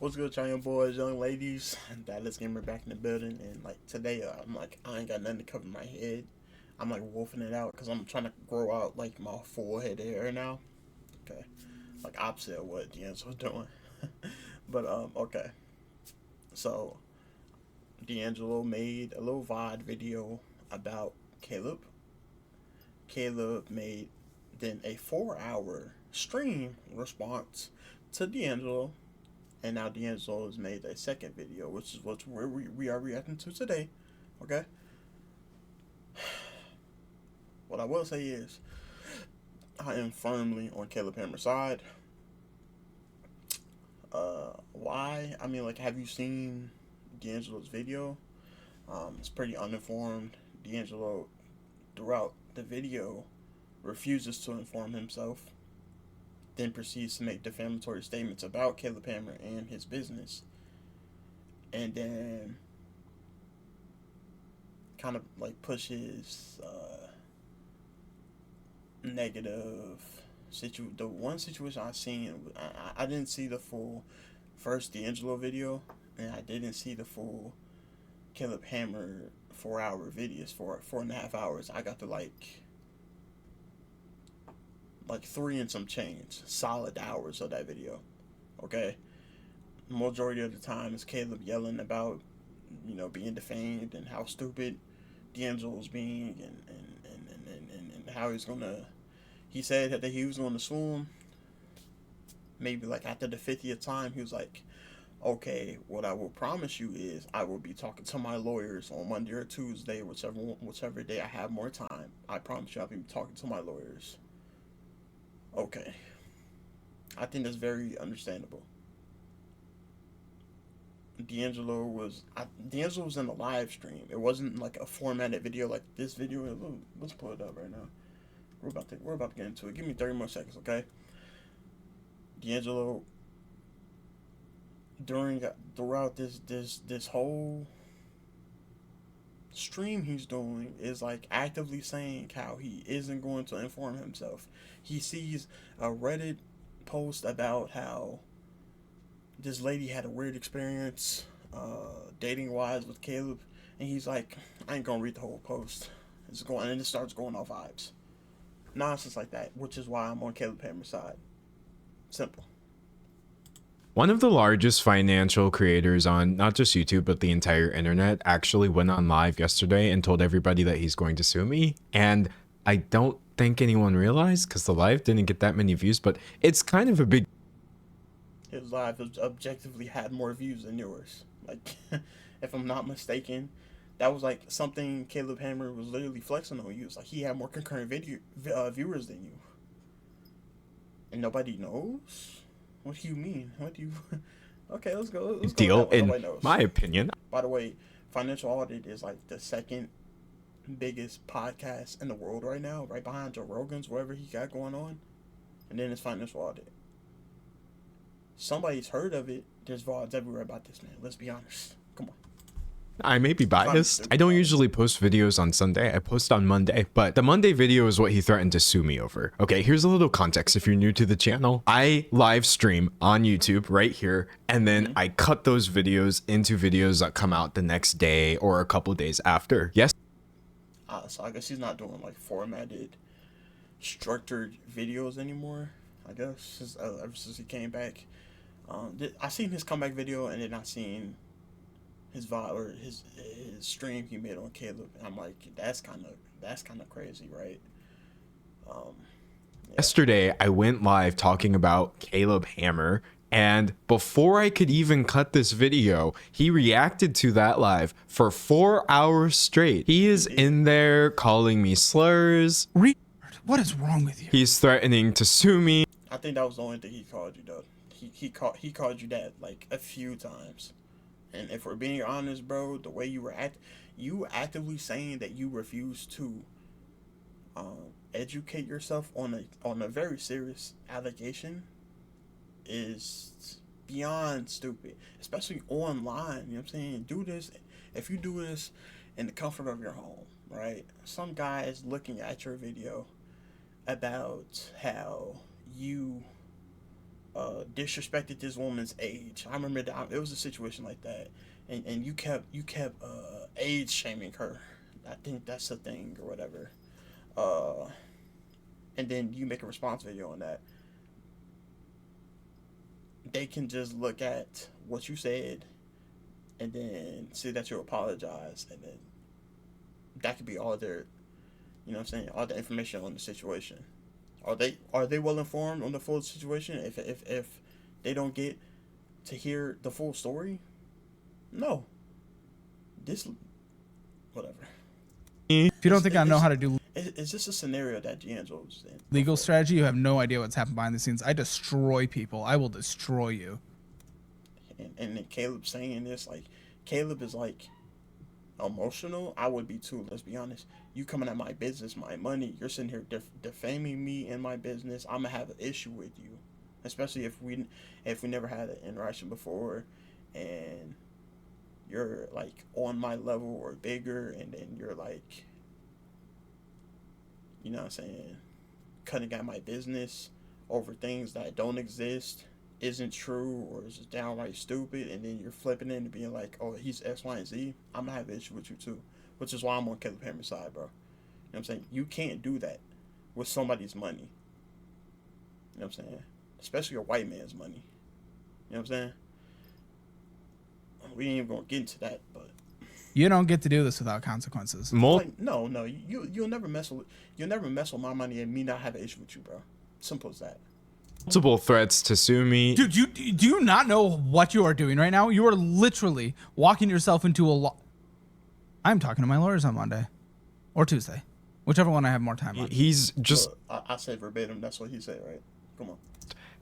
What's good, y'all young boys, young ladies? Dallas Gamer back in the building, and like today, I'm like I ain't got nothing to cover my head. I'm like wolfing it out because I'm trying to grow out like my full head of hair now. Okay, like opposite of what D'Angelo's doing. But okay. So D'Angelo made a little VOD video about Caleb. Caleb made then a 4-hour stream response to D'Angelo. And now D'Angelo has made a second video, which is where we are reacting to today. Okay? What I will say is, I am firmly on Caleb Hammer's side. Why? I mean, like, have you seen D'Angelo's video? It's pretty uninformed. D'Angelo, throughout the video, refuses to inform himself, then proceeds to make defamatory statements about Caleb Hammer and his business, and then kind of like pushes negative the one situation I seen. I didn't see the full first D'Angelo video, and I didn't see the full Caleb Hammer 4-hour videos for 4.5 hours. I got to like 3 and some change solid hours of that video. Okay, majority of the time is Caleb yelling about, being defamed and how stupid D'Angelo's being, and how he said that he was gonna sue him. Maybe like after the 50th time, he was like, okay, what I will promise you is I will be talking to my lawyers on Monday or Tuesday, whichever day I have more time. I promise you I'll be talking to my lawyers. Okay. I think that's very understandable. D'Angelo was in a live stream. It wasn't like a formatted video like this video. Let's pull it up right now. We're about to get into it. Give me 30 more seconds, okay? D'Angelo throughout this whole stream he's doing is like actively saying how he isn't going to inform himself. He sees a Reddit post about how this lady had a weird experience dating wise with Caleb, and he's like, I ain't gonna read the whole post. And it starts going off vibes. Nonsense like that, which is why I'm on Caleb Hammer's side. Simple. One of the largest financial creators on not just YouTube, but the entire internet actually went on live yesterday and told everybody that he's going to sue me. And I don't think anyone realized because the live didn't get that many views, but it's kind of a big... His live objectively had more views than yours. Like, if I'm not mistaken, that was like something Caleb Hammer was literally flexing on you. It's like he had more concurrent viewers than you. And nobody knows? What do you mean? What do you... Okay, let's go. Deal, in my opinion. By the way, Financial Audit is like the second biggest podcast in the world right now, right behind Joe Rogan's, whatever he got going on. And then it's Financial Audit. Somebody's heard of it. There's VODs everywhere about this, man. Let's be honest. Come on. I may be biased. I don't usually post videos on Sunday. I post on Monday, but the Monday video is what he threatened to sue me over. Okay, here's a little context if you're new to the channel. I live stream on YouTube right here, and then I cut those videos into videos that come out the next day or a couple days after. Yes. So I guess he's not doing like formatted, structured videos anymore. I guess ever since he came back. I seen his comeback video, and then I seen his VOD or his stream he made on Caleb, and I'm like, that's kind of crazy, right? Yeah. Yesterday, I went live talking about Caleb Hammer, and before I could even cut this video, he reacted to that live for 4 hours straight. He is in there calling me slurs. What is wrong with you? He's threatening to sue me. I think that was the only thing he called you, though. He called you that like a few times. And if we're being honest, bro, the way you were you actively saying that you refuse to educate yourself on a very serious allegation is beyond stupid, especially online. You know what I'm saying? If you do this in the comfort of your home, right? Some guy is looking at your video about how you disrespected this woman's age. I remember that it was a situation like that, and you kept age shaming her. I think that's the thing or whatever. And then you make a response video on that. They can just look at what you said and then see that you apologize, and then that could be all their, you know what I'm saying, all the information on the situation. Are they well informed on the full situation? If they don't get to hear the full story, no. This, whatever. If you don't think I know how to do It's just a scenario that D'Angelo's in. legal strategy, you have no idea what's happened behind the scenes. I destroy people. I will destroy you. And then Caleb saying this, like, Caleb is like emotional. I would be too. Let's be honest. You coming at my business, my money. You're sitting here defaming me and my business. I'm gonna have an issue with you, especially if we never had an interaction before, and you're like on my level or bigger, and then you're like, you know what I'm saying, cutting at my business over things that don't exist, isn't true, or is just downright stupid, and then you're flipping it and being like, oh, he's X, Y, and Z. I'm gonna have an issue with you too, which is why I'm on Caleb Hammer's side, bro. You know what I'm saying? You can't do that with somebody's money. You know what I'm saying? Especially a white man's money. You know what I'm saying? We ain't even gonna get into that, but You don't get to do this without consequences. like, no, you'll never mess with my money and me not have an issue with you, bro. Simple as that. Multiple threats to sue me. Dude, do you not know what you are doing right now? You are literally walking yourself into a I'm talking to my lawyers on Monday or Tuesday, whichever one I have more time on. He's just, I said verbatim. That's what he said, right? Come on.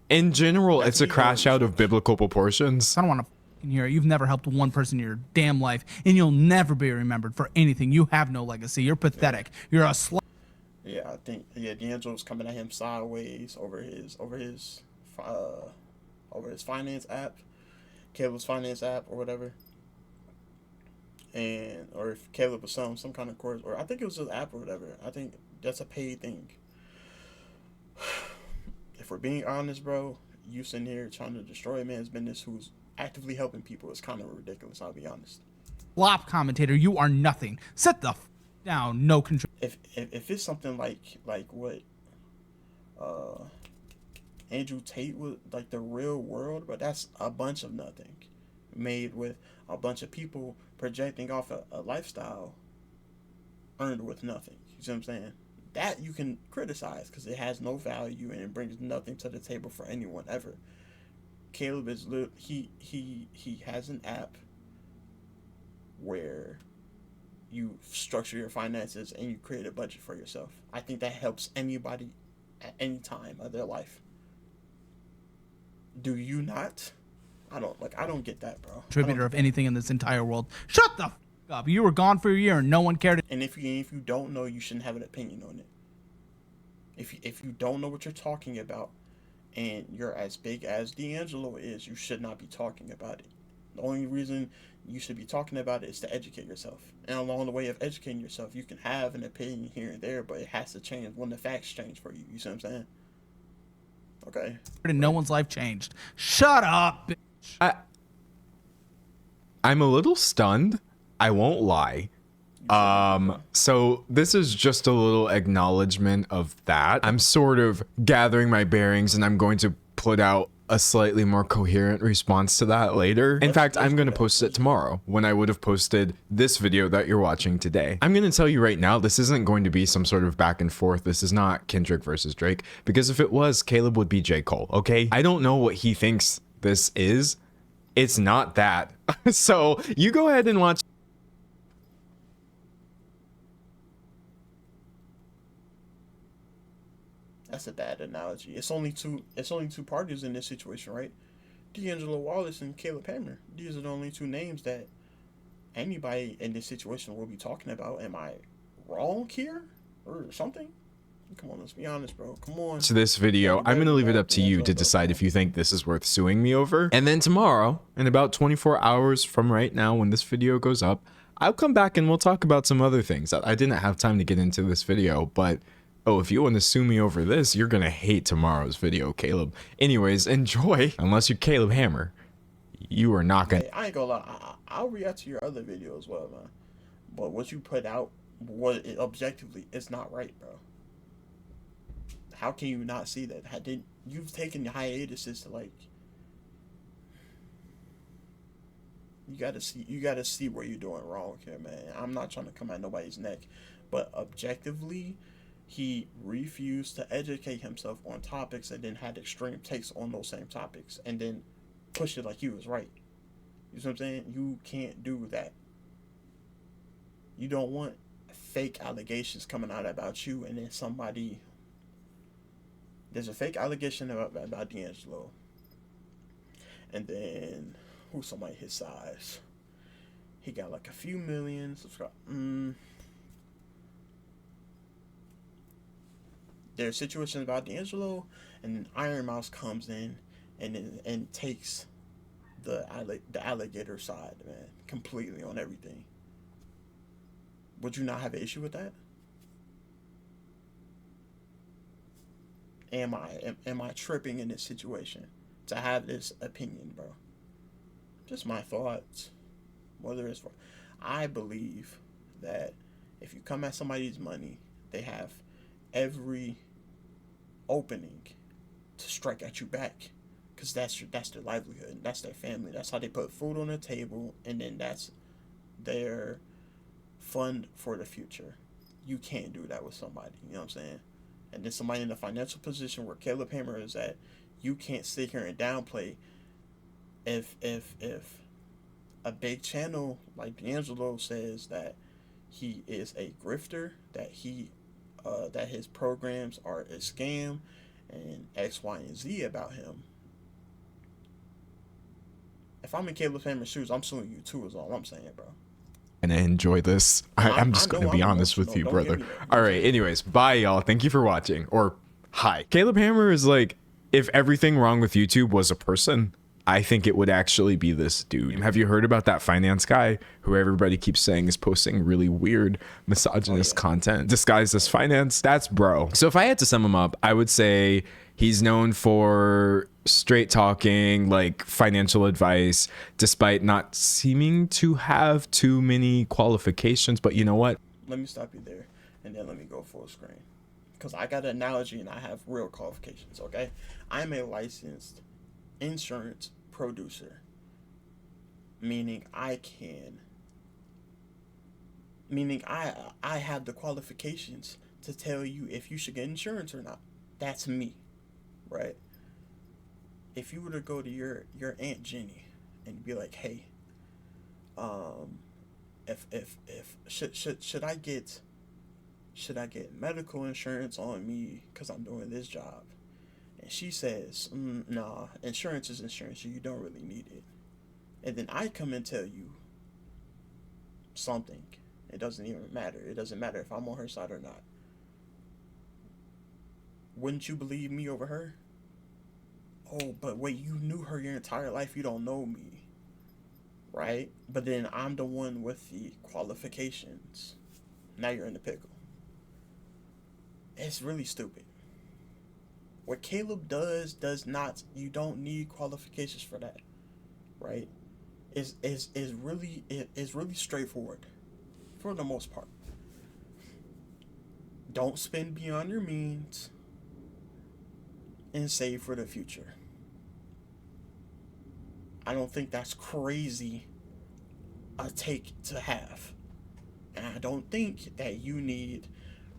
in general, That's it's a me crash knowing out of biblical proportions. I don't want to hear it. You've never helped one person in your damn life, and you'll never be remembered for anything. You have no legacy. You're pathetic. You're a slut. Yeah, I think D'Angelo's coming at him sideways over his finance app, Caleb's finance app or whatever. And or if Caleb was selling some kind of course, or I think it was an app or whatever. I think that's a paid thing. If we're being honest, bro, you sitting here trying to destroy a man's business who's actively helping people is kind of ridiculous. I'll be honest. Flop commentator, you are nothing. Sit the down. No control. If it's something like what Andrew Tate was, like the real world, but that's a bunch of nothing made with a bunch of people projecting off a lifestyle earned with nothing. You see what I'm saying? That you can criticize because it has no value and it brings nothing to the table for anyone ever. Caleb is he has an app where you structure your finances and you create a budget for yourself. I think that helps anybody at any time of their life. Do you not? I don't get that, bro. Contributor of anything in this entire world. Shut the up. You were gone for a year and no one cared. And if you don't know, you shouldn't have an opinion on it. If you don't know what you're talking about and you're as big as D'Angelo is, you should not be talking about it. The only reason you should be talking about it is to educate yourself. And along the way of educating yourself, you can have an opinion here and there, but it has to change when the facts change for you. You see what I'm saying? Okay. And no one's life changed. Shut up. I'm a little stunned. I won't lie. So this is just a little acknowledgement of that. I'm sort of gathering my bearings and I'm going to put out a slightly more coherent response to that later. In fact, I'm going to post it tomorrow when I would have posted this video that you're watching today. I'm going to tell you right now, this isn't going to be some sort of back and forth. This is not Kendrick versus Drake, because if it was, Caleb would be J. Cole, okay? I don't know what he thinks this is. It's not that. So you go ahead and watch. That's a bad analogy. It's only two parties in this situation, right? D'Angelo Wallace and Caleb Hammer. These are the only two names that anybody in this situation will be talking about. Am I wrong here or something? Come on, let's be honest, bro. Come on. To this video, I'm going to leave it up to you to decide if you think this is worth suing me over. And then tomorrow, in about 24 hours from right now when this video goes up, I'll come back and we'll talk about some other things that I didn't have time to get into this video, but Oh, if you want to sue me over this, you're gonna hate tomorrow's video, Caleb. Anyways, enjoy. Unless you're Caleb Hammer, you are not gonna. Hey, I ain't gonna lie. I'll react to your other video as well, man. But what you put out, what it, objectively, it's not right, bro. How can you not see that? You've taken hiatuses to like. You gotta see where you're doing wrong here, man. I'm not trying to come at nobody's neck, but objectively, he refused to educate himself on topics and then had extreme takes on those same topics and then pushed it like he was right. You know what I'm saying? You can't do that. You don't want fake allegations coming out about you and then somebody. There's a fake allegation about D'Angelo. And then who's somebody his size? He got like a few million subscribers. There's situations about D'Angelo, and then Iron Mouse comes in and takes the alligator side, man, completely on everything. Would you not have an issue with that? Am I tripping in this situation to have this opinion, bro? Just my thoughts. Whether it's for, I believe that if you come at somebody's money, they have every opening to strike at you back, because that's their livelihood, that's their family, that's how they put food on the table, and then that's their fund for the future. You can't do that with somebody, you know what I'm saying? And then somebody in the financial position where Caleb Hammer is at, you can't sit here and downplay if a big channel like D'Angelo says that he is a grifter, that that his programs are a scam, and X, Y, and Z about him. If I'm in Caleb Hammer's shoes, I'm suing you too, is all I'm saying, bro. And enjoy this. I'm just going to be honest with you, brother. All right. Anyways, bye, y'all. Thank you for watching. Or hi. Caleb Hammer is like, if everything wrong with YouTube was a person, I think it would actually be this dude. Have you heard about that finance guy who everybody keeps saying is posting really weird misogynist content disguised as finance? That's bro. So if I had to sum him up, I would say he's known for straight talking, like financial advice, despite not seeming to have too many qualifications. But you know what? Let me stop you there, and then let me go full screen, because I got an analogy and I have real qualifications, okay? I'm a licensed insurance producer, meaning I have the qualifications to tell you if you should get insurance or not. That's me, right? If you were to go to your Aunt Jenny and be like, hey, should I get medical insurance on me because I'm doing this job? And she says, nah, insurance is insurance. You don't really need it. And then I come and tell you something. It doesn't even matter. It doesn't matter if I'm on her side or not. Wouldn't you believe me over her? Oh, but wait, you knew her your entire life. You don't know me. Right? But then I'm the one with the qualifications. Now you're in the pickle. It's really stupid. What Caleb does not, you don't need qualifications for that, right? Is really straightforward for the most part. Don't spend beyond your means and save for the future. I don't think that's crazy a take to have. And I don't think that you need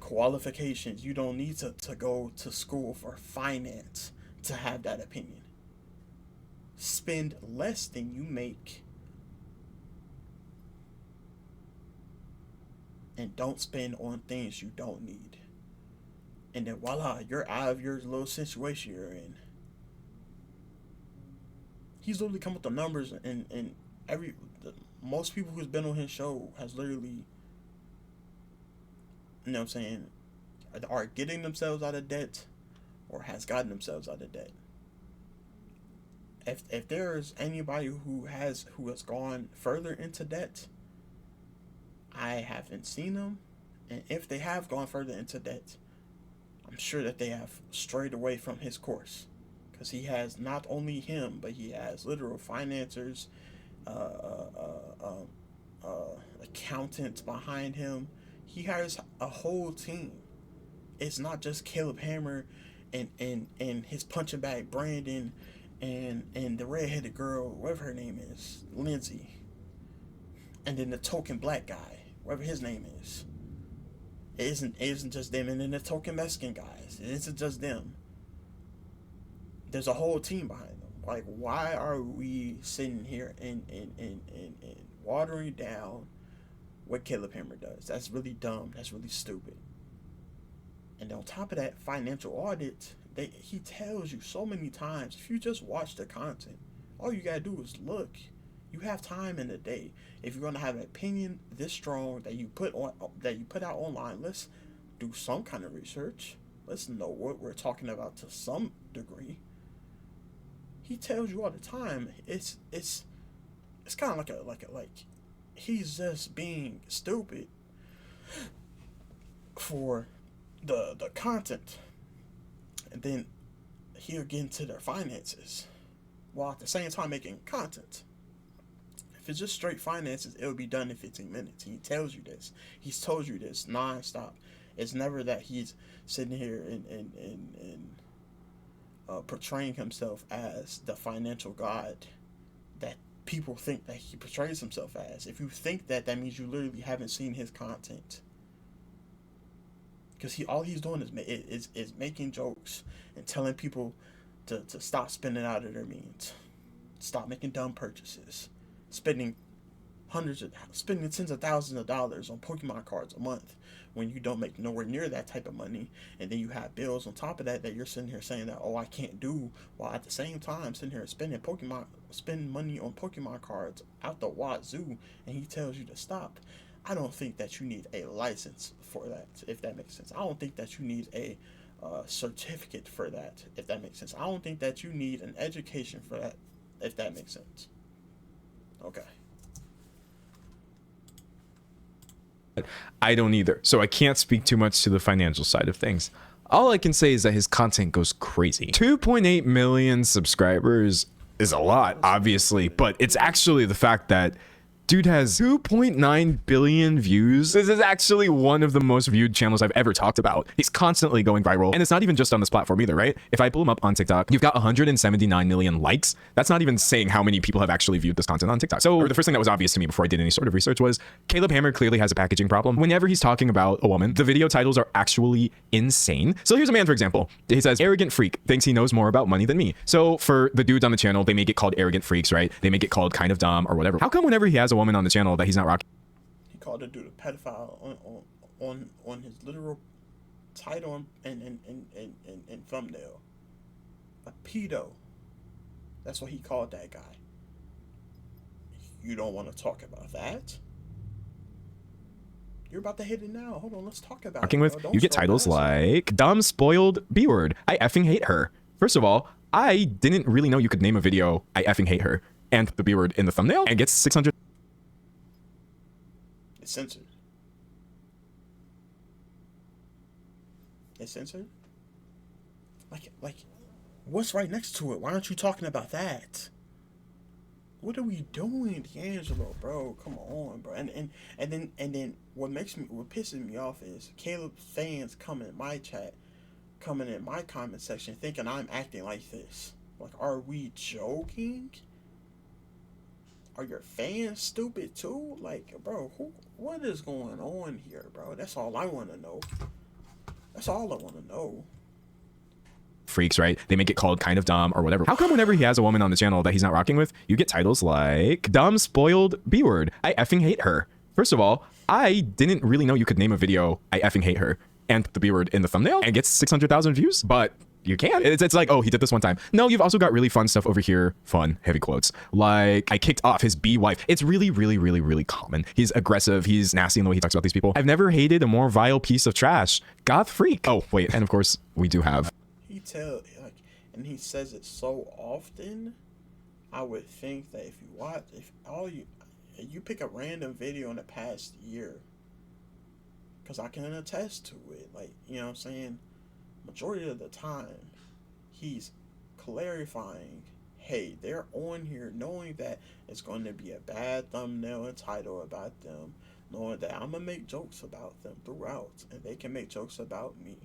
qualifications. You don't need to go to school for finance to have that opinion. Spend less than you make, and don't spend on things you don't need. And then voila, you're out of your little situation you're in. He's literally come with the numbers, and most people who's been on his show has literally, you know what I'm saying, are getting themselves out of debt or has gotten themselves out of debt. If there's anybody who has gone further into debt, I haven't seen them. And if they have gone further into debt, I'm sure that they have strayed away from his course, because he has not only him, but he has literal financiers, uh, uh, uh, um, accountants behind him. He hires a whole team. It's not just Caleb Hammer and his punching bag Brandon and the redheaded girl, whatever her name is, Lindsay, and then the token black guy, whatever his name is. It isn't just them, and then the token Mexican guys. It isn't just them. There's a whole team behind them. Like, why are we sitting here and watering down what Caleb Hammer does? That's really dumb. That's really stupid. And on top of that, financial audit, he tells you so many times, if you just watch the content, all you gotta do is look. You have time in the day. If you're gonna have an opinion this strong that you put out online, let's do some kind of research. Let's know what we're talking about to some degree. He tells you all the time. It's kind of like he's just being stupid for the content, and then he'll get into their finances while at the same time making content. If it's just straight finances, it'll be done in 15 minutes. He tells you this. He's told you this non-stop. It's never that he's sitting here and portraying himself as the financial god that people think that he portrays himself as. If you think that, that means you literally haven't seen his content. Because all he's doing is making jokes and telling people to stop spending out of their means, stop making dumb purchases, spending tens of thousands of dollars on Pokemon cards a month when you don't make nowhere near that type of money, and then you have bills on top of that you're sitting here saying that, oh, I can't do, while at the same time sitting here spending money on Pokemon cards out the wazoo, and he tells you to stop. I don't think that you need a license for that, if that makes sense. I don't think that you need a certificate for that, if that makes sense. I don't think that you need an education for that, if that makes sense. Okay. I don't either, so I can't speak too much to the financial side of things. All I can say is that his content goes crazy. 2.8 million subscribers is a lot, obviously, but it's actually the fact that dude has 2.9 billion views. This is actually one of the most viewed channels I've ever talked about. He's constantly going viral. And it's not even just on this platform either, right? If I pull him up on TikTok, you've got 179 million likes. That's not even saying how many people have actually viewed this content on TikTok. So the first thing that was obvious to me before I did any sort of research was Caleb Hammer clearly has a packaging problem. Whenever he's talking about a woman, the video titles are actually insane. So here's a man, for example. He says, arrogant freak thinks he knows more about money than me. So for the dudes on the channel, they may get called arrogant freaks, right? They may get called kind of dumb or whatever. How come whenever he has a woman on the channel that he's not rocking? He called the dude a pedophile on his literal title and thumbnail. A pedo. That's what he called that guy. You don't want to talk about that? You're about to hit it now. Hold on, let's talk about it. With, you get titles like dumb, spoiled, B-word. I effing hate her. First of all, I didn't really know you could name a video I effing hate her and the B-word in the thumbnail and gets 600. It's censored. It's censored? Like, what's right next to it? Why aren't you talking about that? What are we doing, D'Angelo, bro? Come on, bro. And then what pisses me off is Caleb fans coming in my chat, coming in my comment section, thinking I'm acting like this. Like, are we joking? Are your fans stupid too? Like, bro, what is going on here, bro? That's all I want to know. That's all I want to know. Freaks, right? They may get called kind of dumb or whatever. How come whenever he has a woman on the channel that he's not rocking with, you get titles like dumb, spoiled, B-word. I effing hate her. First of all, I didn't really know you could name a video I effing hate her and the B-word in the thumbnail and gets 600,000 views, but you can. It's like, oh, he did this one time. No, you've also got really fun stuff over here. Fun, heavy quotes. Like, I kicked off his B-wife. It's really, really, really, really common. He's aggressive. He's nasty in the way he talks about these people. I've never hated a more vile piece of trash. Goth freak. Oh, wait. And of course, we do have. And he says it so often, I would think that if you pick a random video in the past year, because I can attest to it, like, you know what I'm saying? majority of the time, he's clarifying, hey, they're on here knowing that it's going to be a bad thumbnail and title about them, knowing that I'm going to make jokes about them throughout, and they can make jokes about me.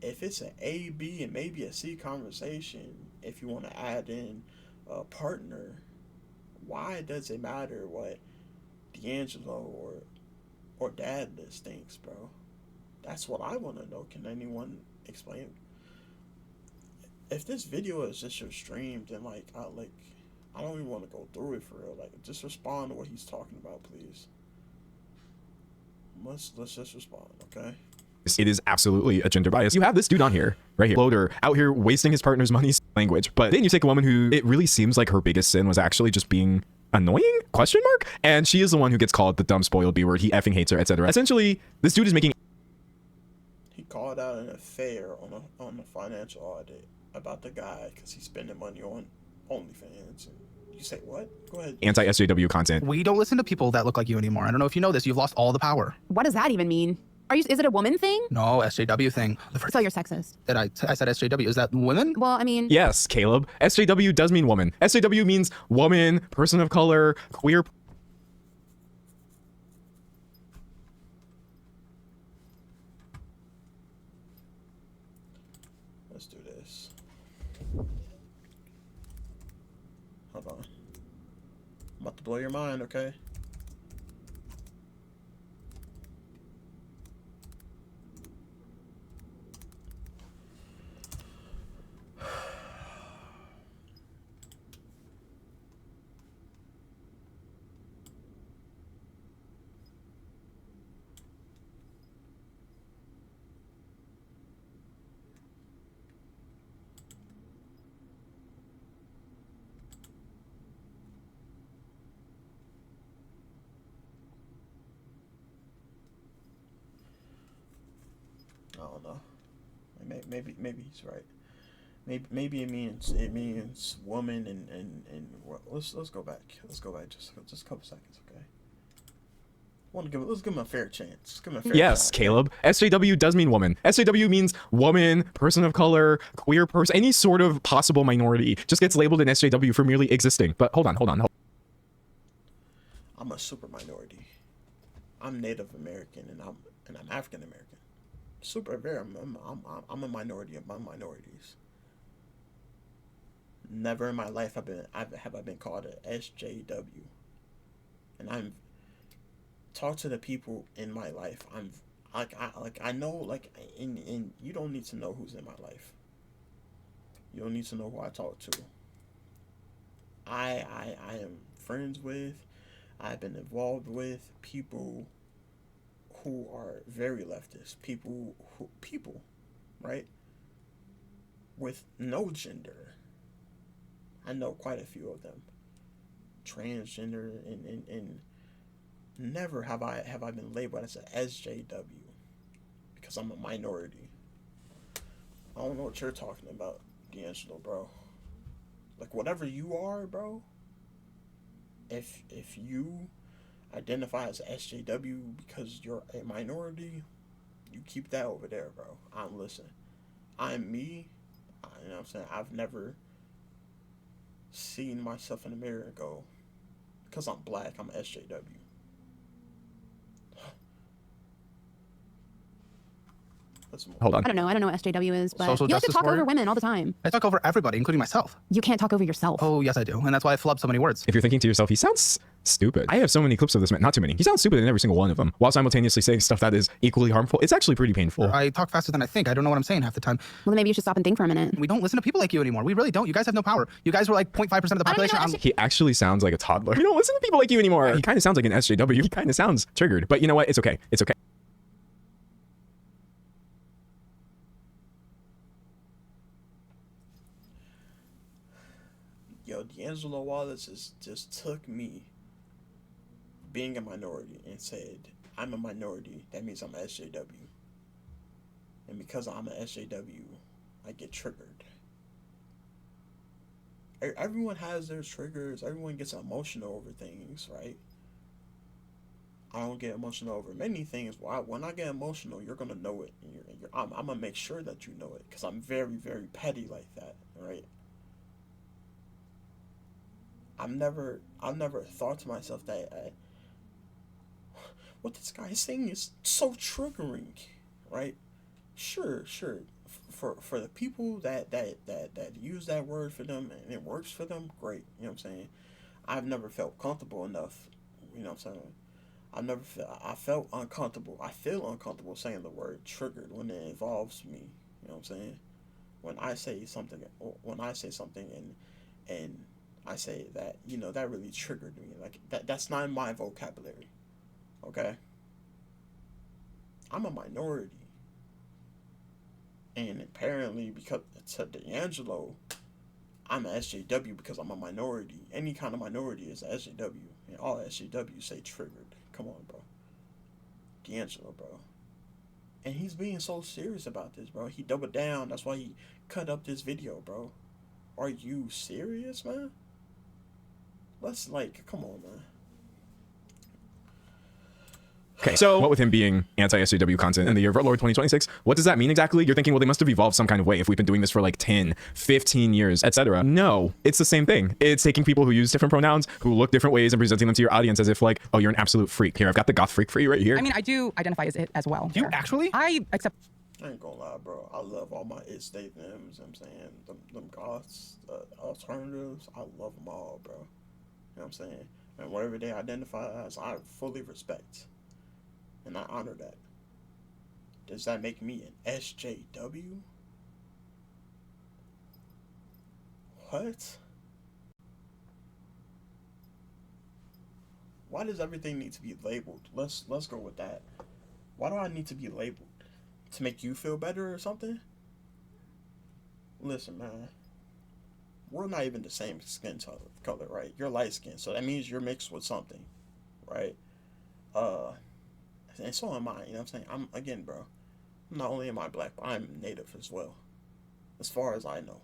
If it's an A, B, and maybe a C conversation, if you want to add in a partner, why does it matter what D'Angelo or Dadless thinks, bro? That's what I want to know. Can anyone explain? If this video is just your stream, then I don't even want to go through it for real. Like, just respond to what he's talking about, please. Let's just respond, okay? It is absolutely a gender bias. You have this dude on here, right here, loader, out here wasting his partner's money, language. But then you take a woman who it really seems like her biggest sin was actually just being annoying, question mark? And she is the one who gets called the dumb spoiled B word. He effing hates her, etc. Essentially, this dude is making... He called out an affair on a financial audit about the guy because he's spending money on OnlyFans. And you say what? Go ahead. Anti-SJW content. We don't listen to people that look like you anymore. I don't know if you know this. You've lost all the power. What does that even mean? Is it a woman thing? No, SJW thing. So you're sexist. I said SJW. Is that women? Well, I mean... Yes, Caleb. SJW does mean woman. SJW means woman, person of color, queer... Let's do this. Hold on. I'm about to blow your mind, okay? I don't know. Maybe he's right. Maybe it means woman and let's go back. Let's go back just a couple seconds, okay? Let's give him a fair chance. Yes, Caleb. SJW does mean woman. SJW means woman, person of color, queer person, any sort of possible minority just gets labeled in SJW for merely existing. But hold on. I'm a super minority. I'm Native American and I'm African American. I'm a minority among minorities. Never in my life have I been called a SJW. And I'm talk to the people in my life. I know and you don't need to know who's in my life. You don't need to know who I talk to. I am friends with, I've been involved with people who are very leftist, people, right? With no gender. I know quite a few of them. Transgender and never have I been labeled as a SJW because I'm a minority. I don't know what you're talking about, D'Angelo, bro. Like, whatever you are, bro, if you identify as SJW because you're a minority, you keep that over there, bro. I'm me. You know what I'm saying? I've never seen myself in the mirror and go, because I'm black, I'm SJW. Hold on. I don't know what SJW is, but Social you like to justice talk warrior? over women all the time. I talk over everybody, including myself. You can't talk over yourself. Oh, yes, I do. And that's why I flub so many words. If you're thinking to yourself, he sounds stupid. I have so many clips of this man, not too many. He sounds stupid in every single one of them, while simultaneously saying stuff that is equally harmful. It's actually pretty painful. I talk faster than I think. I don't know what I'm saying half the time. Well, then maybe you should stop and think for a minute. We don't listen to people like you anymore. We really don't. You guys have no power. You guys were like 0.5% of the population. He actually sounds like a toddler. We don't listen to people like you anymore. He kind of sounds like an SJW. He kind of sounds triggered. But you know what? It's okay. It's okay. Yo, D'Angelo Wallace just took me being a minority and said, I'm a minority, that means I'm a SJW. And because I'm a SJW, I get triggered. Everyone has their triggers. Everyone gets emotional over things, right? I don't get emotional over many things. When I get emotional, you're gonna know it. I'm gonna make sure that you know it, because I'm very, very petty like that, right? I've never thought to myself that what this guy is saying is so triggering, right? Sure. For the people that use that word for them and it works for them, great. You know what I'm saying? I've never felt comfortable enough. You know what I'm saying? I felt uncomfortable. I feel uncomfortable saying the word triggered when it involves me. You know what I'm saying? When I say something and I say that, that really triggered me. Like that's not in my vocabulary. Okay? I'm a minority. And apparently, because to D'Angelo, I'm a SJW because I'm a minority. Any kind of minority is a SJW. And all SJWs say triggered. Come on, bro. D'Angelo, bro. And he's being so serious about this, bro. He doubled down. That's why he cut up this video, bro. Are you serious, man? Come on, man. Okay, so what with him being anti-SJW content in the year of our Lord 2026, what does that mean exactly? You're thinking, well, they must have evolved some kind of way if we've been doing this for like 10, 15 years, etc. No, it's the same thing. It's taking people who use different pronouns, who look different ways, and presenting them to your audience as if like, oh, you're an absolute freak. Here, I've got the goth freak for you right here. I mean, I do identify as it as well. You actually? I accept. I ain't gonna lie, bro. I love all my it state names. I'm saying them goths, alternatives. I love them all, bro. You know what I'm saying? And whatever they identify as, I fully respect. And I honor that. Does that make me an SJW? What? Why does everything need to be labeled? Let's go with that. Why do I need to be labeled? To make you feel better or something? Listen, man. We're not even the same skin color, right? You're light skinned, so that means you're mixed with something, right? And so am I, you know what I'm saying? Again, bro, not only am I black, but I'm native as well, as far as I know.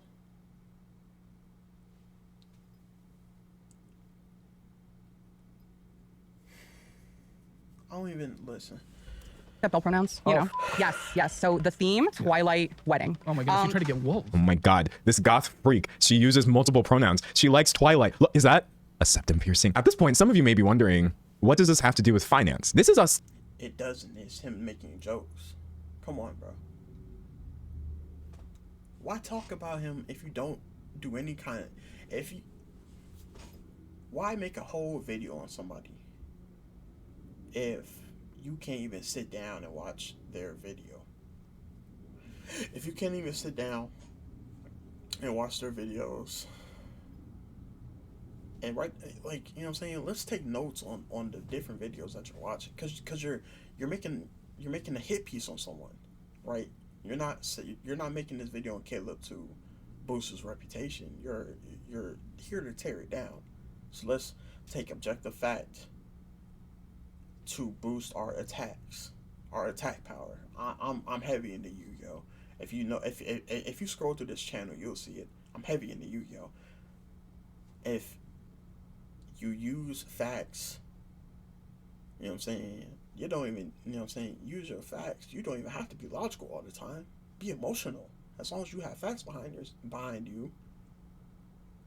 I don't even listen. Accept all pronouns, you know? Yes. So the theme, Twilight Wedding. Oh my goodness, you try to get wolf. Oh my god, this goth freak, she uses multiple pronouns. She likes Twilight. Look, is that a septum piercing? At this point, some of you may be wondering, what does this have to do with finance? This is us. It doesn't. It's him making jokes. Come on, bro. Why talk about him if you don't do any kind of... Why make a whole video on somebody if you can't even sit down and watch their video? If you can't even sit down and watch their videos and write, like, you know what I'm saying, let's take notes on the different videos that you're watching, because you're making a hit piece on someone, right? You're not making this video on Caleb to boost his reputation. You're here to tear it down. So let's take objective fact to boost our attacks, our attack power. I'm heavy into Yu-Gi-Oh. If you scroll through this channel, you'll see it. I'm heavy into Yu-Gi-Oh. If you use facts, you know what I'm saying, you don't even, you know what I'm saying, use your facts. You don't even have to be logical all the time. Be emotional. As long as you have facts behind you,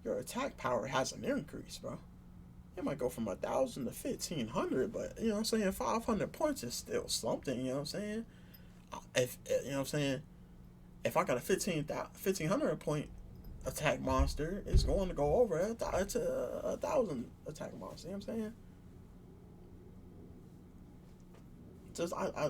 your attack power has an increase, bro. It might go from 1,000 to 1,500, but, you know what I'm saying, 500 points is still something, you know what I'm saying? If, you know what I'm saying, if I got a 1,500 point attack monster, it's going to go over a 1,000 attack monster, you know what I'm saying?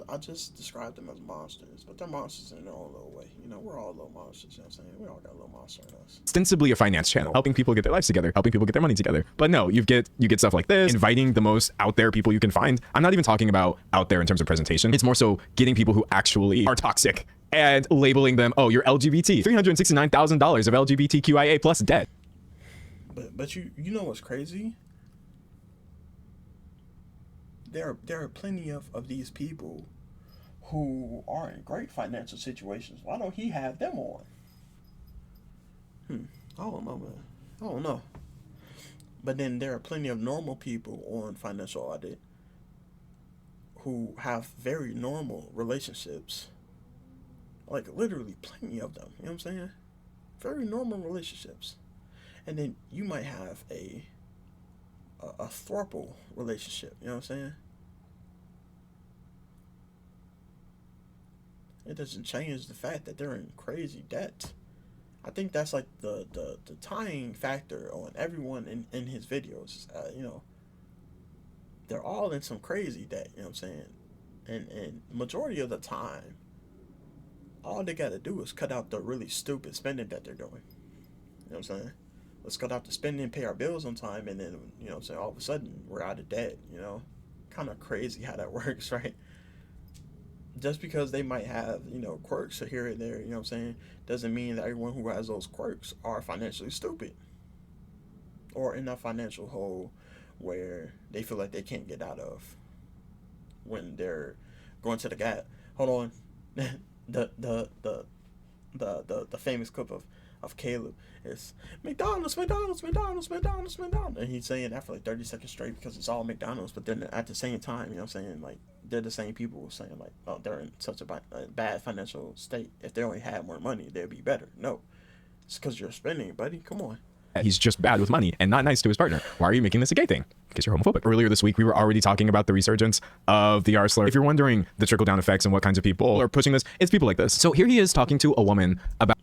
I just described them as monsters, but they're monsters in their own little way. You know, we're all little monsters, you know what I'm saying? We all got a little monster in us. Ostensibly a finance channel, helping people get their lives together, helping people get their money together. But no, you get stuff like this, inviting the most out there people you can find. I'm not even talking about out there in terms of presentation. It's more so getting people who actually are toxic and labeling them, oh, you're LGBT, $369,000 of LGBTQIA plus debt. But you know what's crazy? There are plenty of these people who are in great financial situations. Why don't he have them on? I don't know, man. I don't know. But then there are plenty of normal people on financial audit who have very normal relationships, like literally plenty of them, you know what I'm saying? Very normal relationships. And then you might have a throuple relationship, you know what I'm saying? It doesn't change the fact that they're in crazy debt. I think that's like the tying factor on everyone in his videos. You know, they're all in some crazy debt, you know what I'm saying? And majority of the time, all they got to do is cut out the really stupid spending that they're doing. You know what I'm saying? Let's cut out the spending, pay our bills on time, and then, you know what I'm saying, all of a sudden, we're out of debt, you know? Kind of crazy how that works, right? Just because they might have, you know, quirks here and there, you know what I'm saying, doesn't mean that everyone who has those quirks are financially stupid. Or in a financial hole where they feel like they can't get out of when they're going to the gap. Hold on. the famous clip of Caleb is McDonald's, McDonald's, McDonald's, McDonald's, McDonald's, and he's saying that for like 30 seconds straight because it's all McDonald's. But then at the same time, you know what I'm saying, like they're the same people saying like, oh, they're in such a bad financial state. If they only had more money, they'd be better. No, it's because you're spending, buddy. Come on. He's just bad with money and not nice to his partner. Why are you making this a gay thing? Because you're homophobic. Earlier this week, we were already talking about the resurgence of the R slur. If you're wondering the trickle-down effects and what kinds of people are pushing this, it's people like this. So here he is talking to a woman about...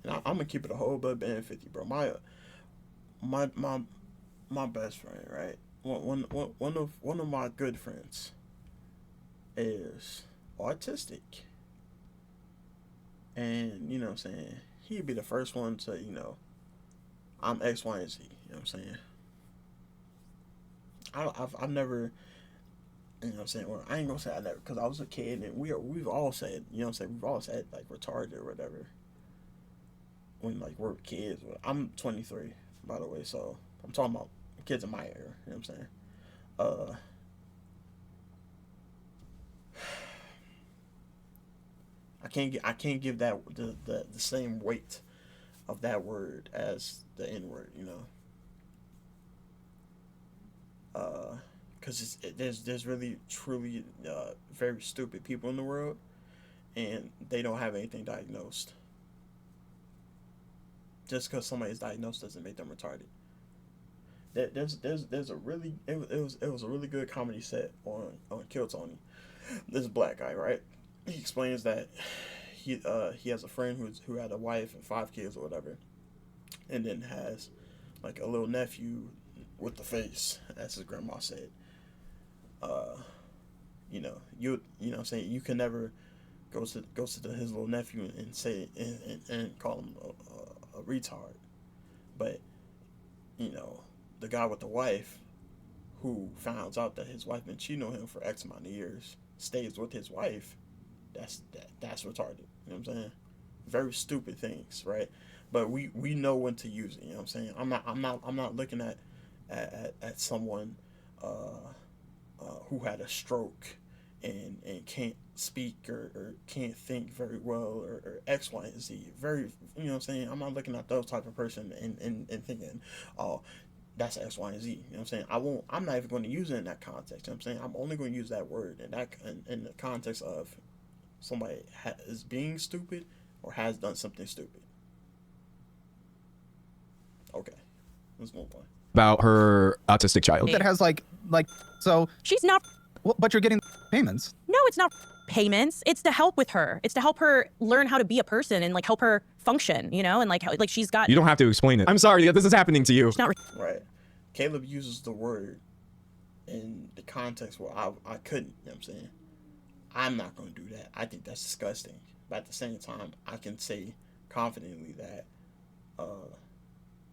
And I'm gonna keep it a whole buck and 50, bro. My best friend, right? One of my good friends is autistic, and you know what I'm saying, he'd be the first one to, you know, I'm X, Y, and Z. You know what I'm saying? I've never, you know what I'm saying? Well, I ain't gonna say I never, because I was a kid, and we've all said, you know what I'm saying? We've all said like retarded or whatever when like we're kids. I'm 23, by the way, so I'm talking about kids in my era. You know what I'm saying? I can't give that the same weight of that word as the N word, you know. Because there's really truly very stupid people in the world, and they don't have anything diagnosed. Just because somebody's diagnosed doesn't make them retarded. There's a really it was a really good comedy set on Kill Tony. This black guy, right? He explains that he has a friend who had a wife and 5 kids or whatever, and then has like a little nephew with the face, as his grandma said. You know what I'm saying, you can never go to his little nephew and say and call him a retard, but you know, the guy with the wife who finds out that his wife been cheating on him for X amount of years stays with his wife. That's retarded. You know what I'm saying? Very stupid things, right? But we know when to use it. You know what I'm saying? I'm not looking at someone who had a stroke and can't speak or can't think very well or X, Y, and Z. Very, you know what I'm saying? I'm not looking at those type of person and thinking, oh, that's X, Y, and Z. You know what I'm saying? I'm not even going to use it in that context. You know what I'm saying? I'm only going to use that word in the context of somebody is being stupid or has done something stupid. Okay, let's move on. About her autistic child. That has like so. She's not. Well, but you're getting payments. No, it's not payments. It's to help with her. It's to help her learn how to be a person and like help her function, you know, and like she's got. You don't have to explain it. I'm sorry that this is happening to you. She's not. Right. Caleb uses the word in the context where I couldn't. You know what I'm saying? I'm not going to do that. I think that's disgusting. But at the same time, I can say confidently that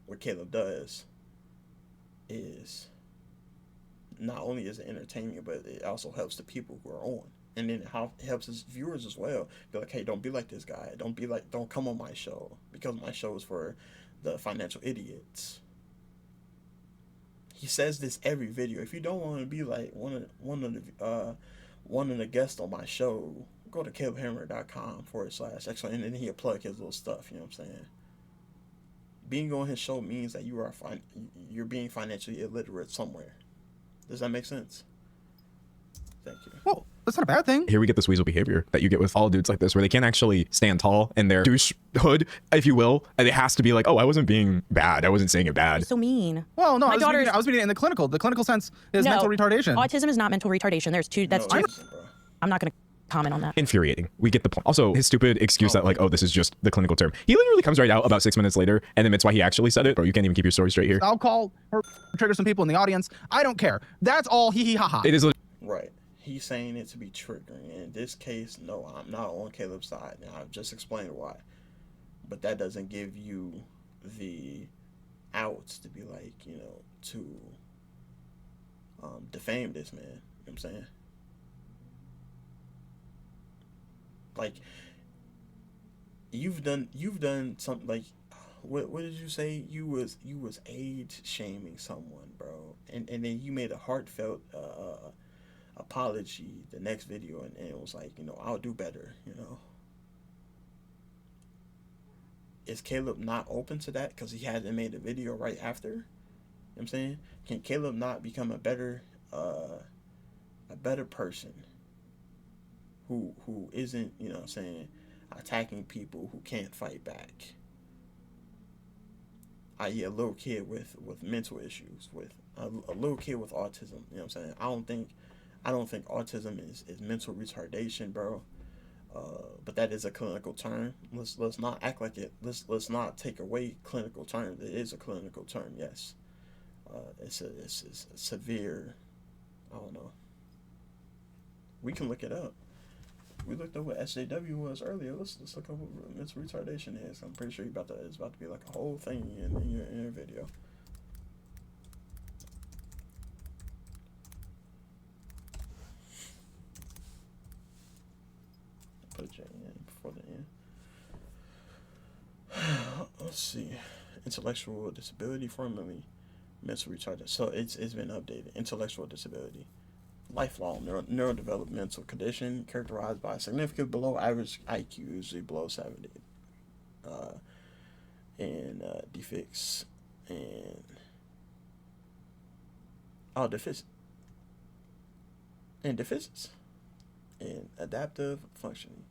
what Caleb does is not only is it entertaining, but it also helps the people who are on. And then it helps his viewers as well. Be like, hey, don't be like this guy. Don't come on my show, because my show is for the financial idiots. He says this every video. If you don't want to be like one of the guests on my show, go to calebhammer.com/extra, and then he'll plug his little stuff. You know what I'm saying? Being on his show means that you're being financially illiterate somewhere. Does that make sense? Thank you. Well, that's not a bad thing. Here we get this weasel behavior that you get with all dudes like this, where they can't actually stand tall in their douche hood, if you will. And it has to be like, oh, I wasn't being bad. I wasn't saying it bad. So mean. Well, no, My daughter's- I was meaning it in the clinical. The clinical sense is No, mental retardation. Autism is not mental retardation. There's two. That's No, two. it isn't, bro. I'm not gonna comment on that. Infuriating. We get the point. Also, his stupid excuse that like, oh, this is just the clinical term. He literally comes right out about 6 minutes later and admits why he actually said it. Bro, you can't even keep your story straight here. I'll call her, trigger some people in the audience. I don't care. That's all hee hee ha ha. It is Right. He's saying it to be triggering. In this case, no, I'm not on Caleb's side. Now, I've just explained why. But that doesn't give you the outs to be like, you know, to defame this man. You know what I'm saying? Like, you've done something like, what did you say? You was age shaming someone, bro. And then you made a heartfelt apology the next video, and it was like, you know, I'll do better, you know. Is Caleb not open to that because he hasn't made a video right after? You know what I'm saying? Can Caleb not become a better person who isn't, you know what I'm saying, attacking people who can't fight back? I.e. a little kid with mental issues, with a little kid with autism, you know what I'm saying? I don't think autism is mental retardation, bro. But that is a clinical term. Let's not act like it. Let's not take away clinical terms. It is a clinical term, yes. It's a severe. I don't know. We can look it up. We looked up what SJW was earlier. Let's look up what mental retardation is. I'm pretty sure it's about to be like a whole thing in your video. Put a J in before the end. Let's see. Intellectual disability, formerly mental retardation. So it's been updated. Intellectual disability. Lifelong neurodevelopmental condition characterized by significant below average IQ, usually below 70. And defects and deficits in adaptive functioning,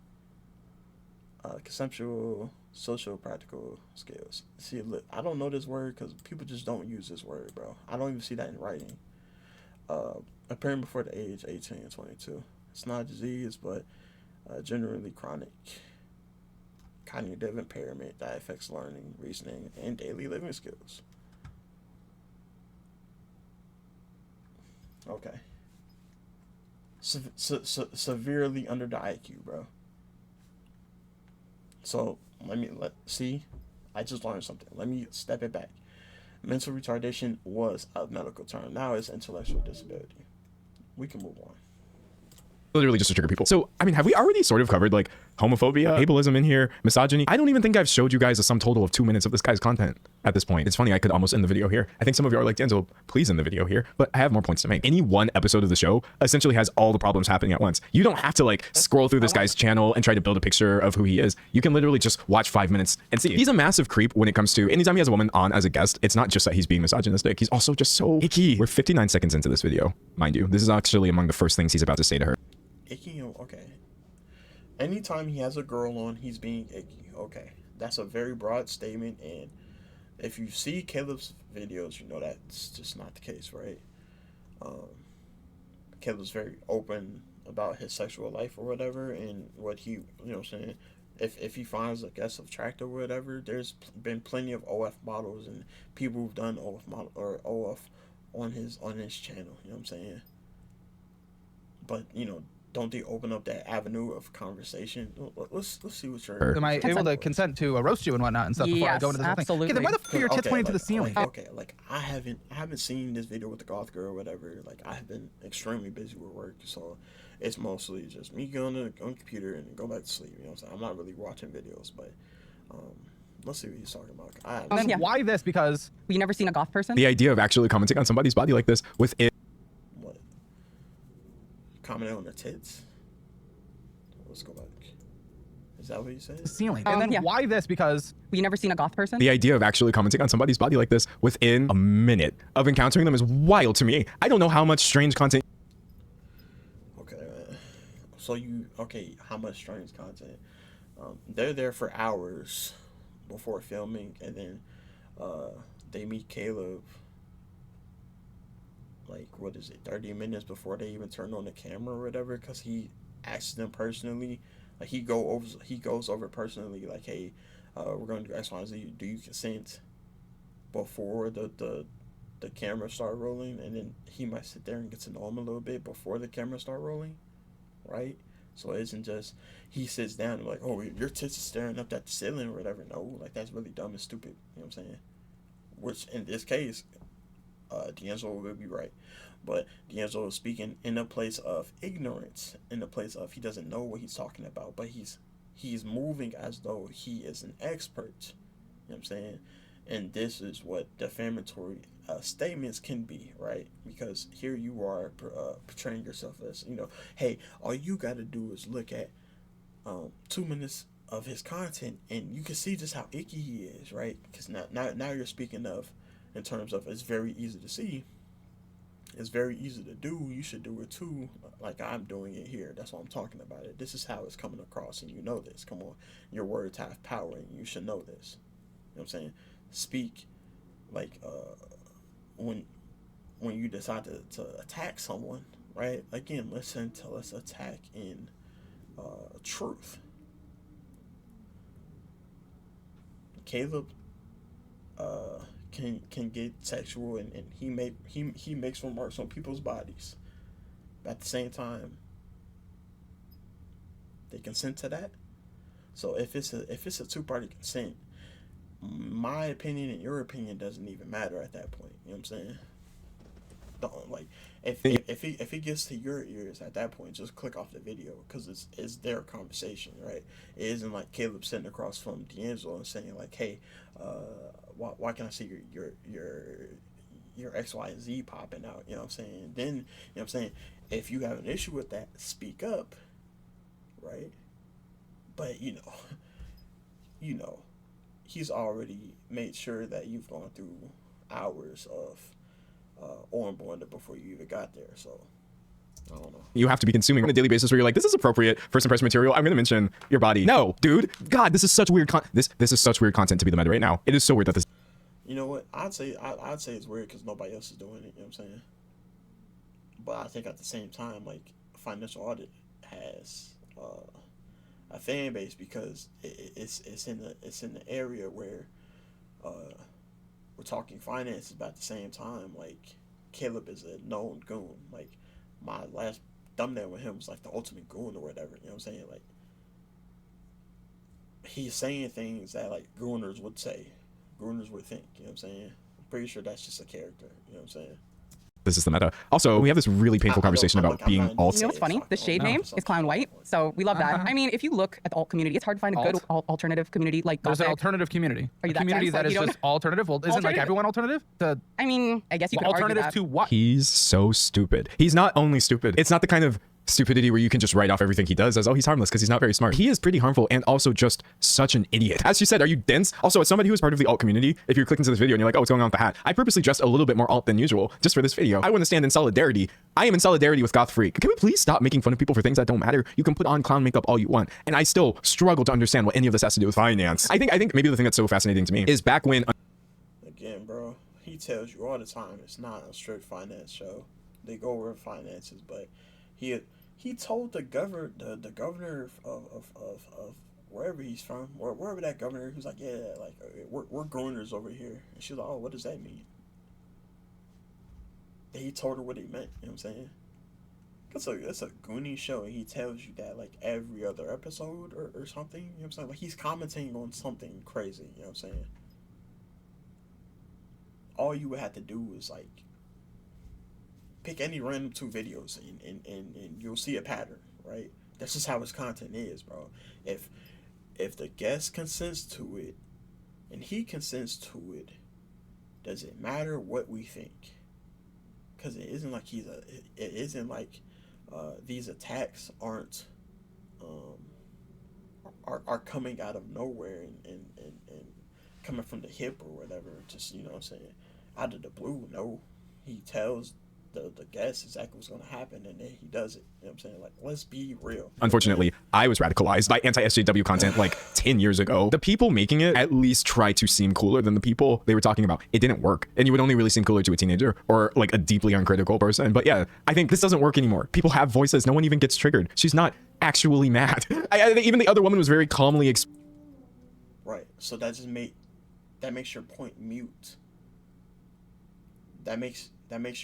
conceptual, social, practical skills. See, look, I don't know this word because people just don't use this word, bro. I don't even see that in writing. Appearing before the age 18 and 22. It's not a disease, but generally chronic cognitive impairment that affects learning, reasoning, and daily living skills. Okay. Severely under the IQ, bro. So see, I just learned something. Let me step it back. Mental retardation was a medical term. Now it's intellectual disability. We can move on. literally just to trigger people. So, I mean, have we already sort of covered like homophobia, ableism in here, misogyny? I don't even think I've showed you guys a sum total of 2 minutes of this guy's content at this point. It's funny, I could almost end the video here. I think some of you are like, Denzel, please end the video here, but I have more points to make. Any one episode of the show essentially has all the problems happening at once. You don't have to like scroll through this guy's channel and try to build a picture of who he is. You can literally just watch 5 minutes and see. He's a massive creep when it comes to anytime he has a woman on as a guest. It's not just that he's being misogynistic. He's also just so icky. We're 59 seconds into this video, mind you. This is actually among the first things he's about to say to her. Icky, okay. Anytime he has a girl on, he's being icky. Okay. That's a very broad statement, and if you see Caleb's videos, you know that's just not the case, right? Caleb's very open about his sexual life or whatever, and what he, you know what I'm saying, if he finds a guest attractive or whatever, there's been plenty of OF models and people who've done OF model or OF on his channel, you know what I'm saying? But, you know, don't they open up that avenue of conversation? Let's see what you're... Am I able to consent to roast you and whatnot and stuff before I go into this whole thing? Absolutely. Okay, then why the f*** are your tits pointing to the ceiling? Okay, like I haven't seen this video with the goth girl or whatever. Like I have been extremely busy with work, so it's mostly just me going on the computer and go back to sleep. You know what I'm saying? I'm not really watching videos, but let's see what he's talking about. And then why this? Because You never seen a goth person? The idea of actually commenting on somebody's body like this within... What? Commenting on the tits? Let's go back. Is that what you said? the ceiling. And then why this? Because You never seen a goth person? The idea of actually commenting on somebody's body like this within a minute of encountering them is wild to me. I don't know how much strange content... Okay. So you okay? How much strange content? They're there for hours before filming, and then they meet Caleb. Like what is it? 30 minutes before they even turn on the camera or whatever, because he asks them personally. Like he goes over personally. Like, hey, we're going to do X, Y, and Z. Do you consent? Before the camera start rolling, and then he might sit there and get to know him a little bit before the camera start rolling, right? So it isn't just he sits down and like, oh, your tits is staring up at the ceiling or whatever. No, like that's really dumb and stupid. You know what I'm saying? Which in this case, D'Angelo would be right, but D'Angelo is speaking in a place of ignorance, in a place of he doesn't know what he's talking about, but he's moving as though he is an expert. You know what I'm saying? And this is what defamatory statements can be, right? Because here you are portraying yourself as, hey, all you got to do is look at 2 minutes of his content, and you can see just how icky he is, right? Because now you're speaking of, in terms of it's very easy to see, it's very easy to do. You should do it too, like I'm doing it here. That's why I'm talking about it. This is how it's coming across, and you know this. Come on, your words have power, and you should know this. You know what I'm saying? Speak like when you decide to attack someone, right? Again, listen to let's attack in truth. Caleb can get sexual, and he makes remarks on people's bodies, but at the same time they consent to that. So if it's a two-party consent, my opinion and your opinion doesn't even matter at that point. You know what I'm saying? Don't, like, if it gets to your ears at that point, just click off the video, because it's their conversation, right? It isn't like Caleb sitting across from D'Angelo and saying like, hey, why can I see your X, Y, and Z popping out? You know what I'm saying? Then, you know what I'm saying, if you have an issue with that, speak up, right? But you know, he's already made sure that you've gone through hours of onboarding before you even got there. So I don't know. You have to be consuming on a daily basis where you're like, this is appropriate first impression material. I'm going to mention your body. No, dude. God, this is such weird this is such weird content to be the meta right now. It is so weird that this. You know what? I'd say it's weird because nobody else is doing it. You know what I'm saying? But I think at the same time, like, Financial Audit has a fan base, because it's in the area where we're talking finances, but at the same time, like, Caleb is a known goon. Like, my last thumbnail with him was like the ultimate goon or whatever. You know what I'm saying? Like, he's saying things that like gooners would say, gooners would think. You know what I'm saying? I'm pretty sure that's just a character. You know what I'm saying? This is the meta. Also, we have this really painful conversation about being alt. You know what's funny? The shade name is Clown White, so we love that. I mean, if you look at the alt community, it's hard to find a good alternative community like There's an Gothic. alternative community. Are you A that community dense? that Like, is you don't- just alternative? Well, isn't like everyone alternative? I mean, I guess you could argue Alternative that. to what? He's so stupid. He's not only stupid. It's not the kind of stupidity where you can just write off everything he does as, oh, he's harmless because he's not very smart. He is pretty harmful and also just such an idiot. As you said, are you dense? Also, as somebody who is part of the alt community, if you're clicking to this video and you're like, oh, what's going on with the hat? I purposely dressed a little bit more alt than usual just for this video. I want to stand in solidarity. I am in solidarity with Goth Freak. Can we please stop making fun of people for things that don't matter? You can put on clown makeup all you want, and I still struggle to understand what any of this has to do with finance. I think maybe the thing that's so fascinating to me is back when. Again, bro, he tells you all the time it's not a strict finance show. They go over finances, but he told the governor of wherever he's from, or wherever that governor, who's like, yeah, like we're gooners over here, and she was like, oh, what does that mean? And he told her what he meant. You know what I'm saying? It's a Goonie show, and he tells you that like every other episode or something. You know what I'm saying? Like, he's commenting on something crazy. You know what I'm saying? All you would have to do is like pick any random 2 videos, and you'll see a pattern, right? That's just how his content is, bro. If the guest consents to it and he consents to it, does it matter what we think? Because it isn't like these attacks aren't are coming out of nowhere and coming from the hip or whatever. Just, you know what I'm saying, out of the blue. No, he tells the guess exactly what's gonna happen, and then he does it. You know what I'm saying? Like, let's be real. Unfortunately, I was radicalized by anti-SJW content like 10 years ago. The people making it at least try to seem cooler than the people they were talking about. It didn't work. And you would only really seem cooler to a teenager or like a deeply uncritical person. But yeah, I think this doesn't work anymore. People have voices. No one even gets triggered. She's not actually mad. Even the other woman was very calmly Right. So that makes your point mute. That makes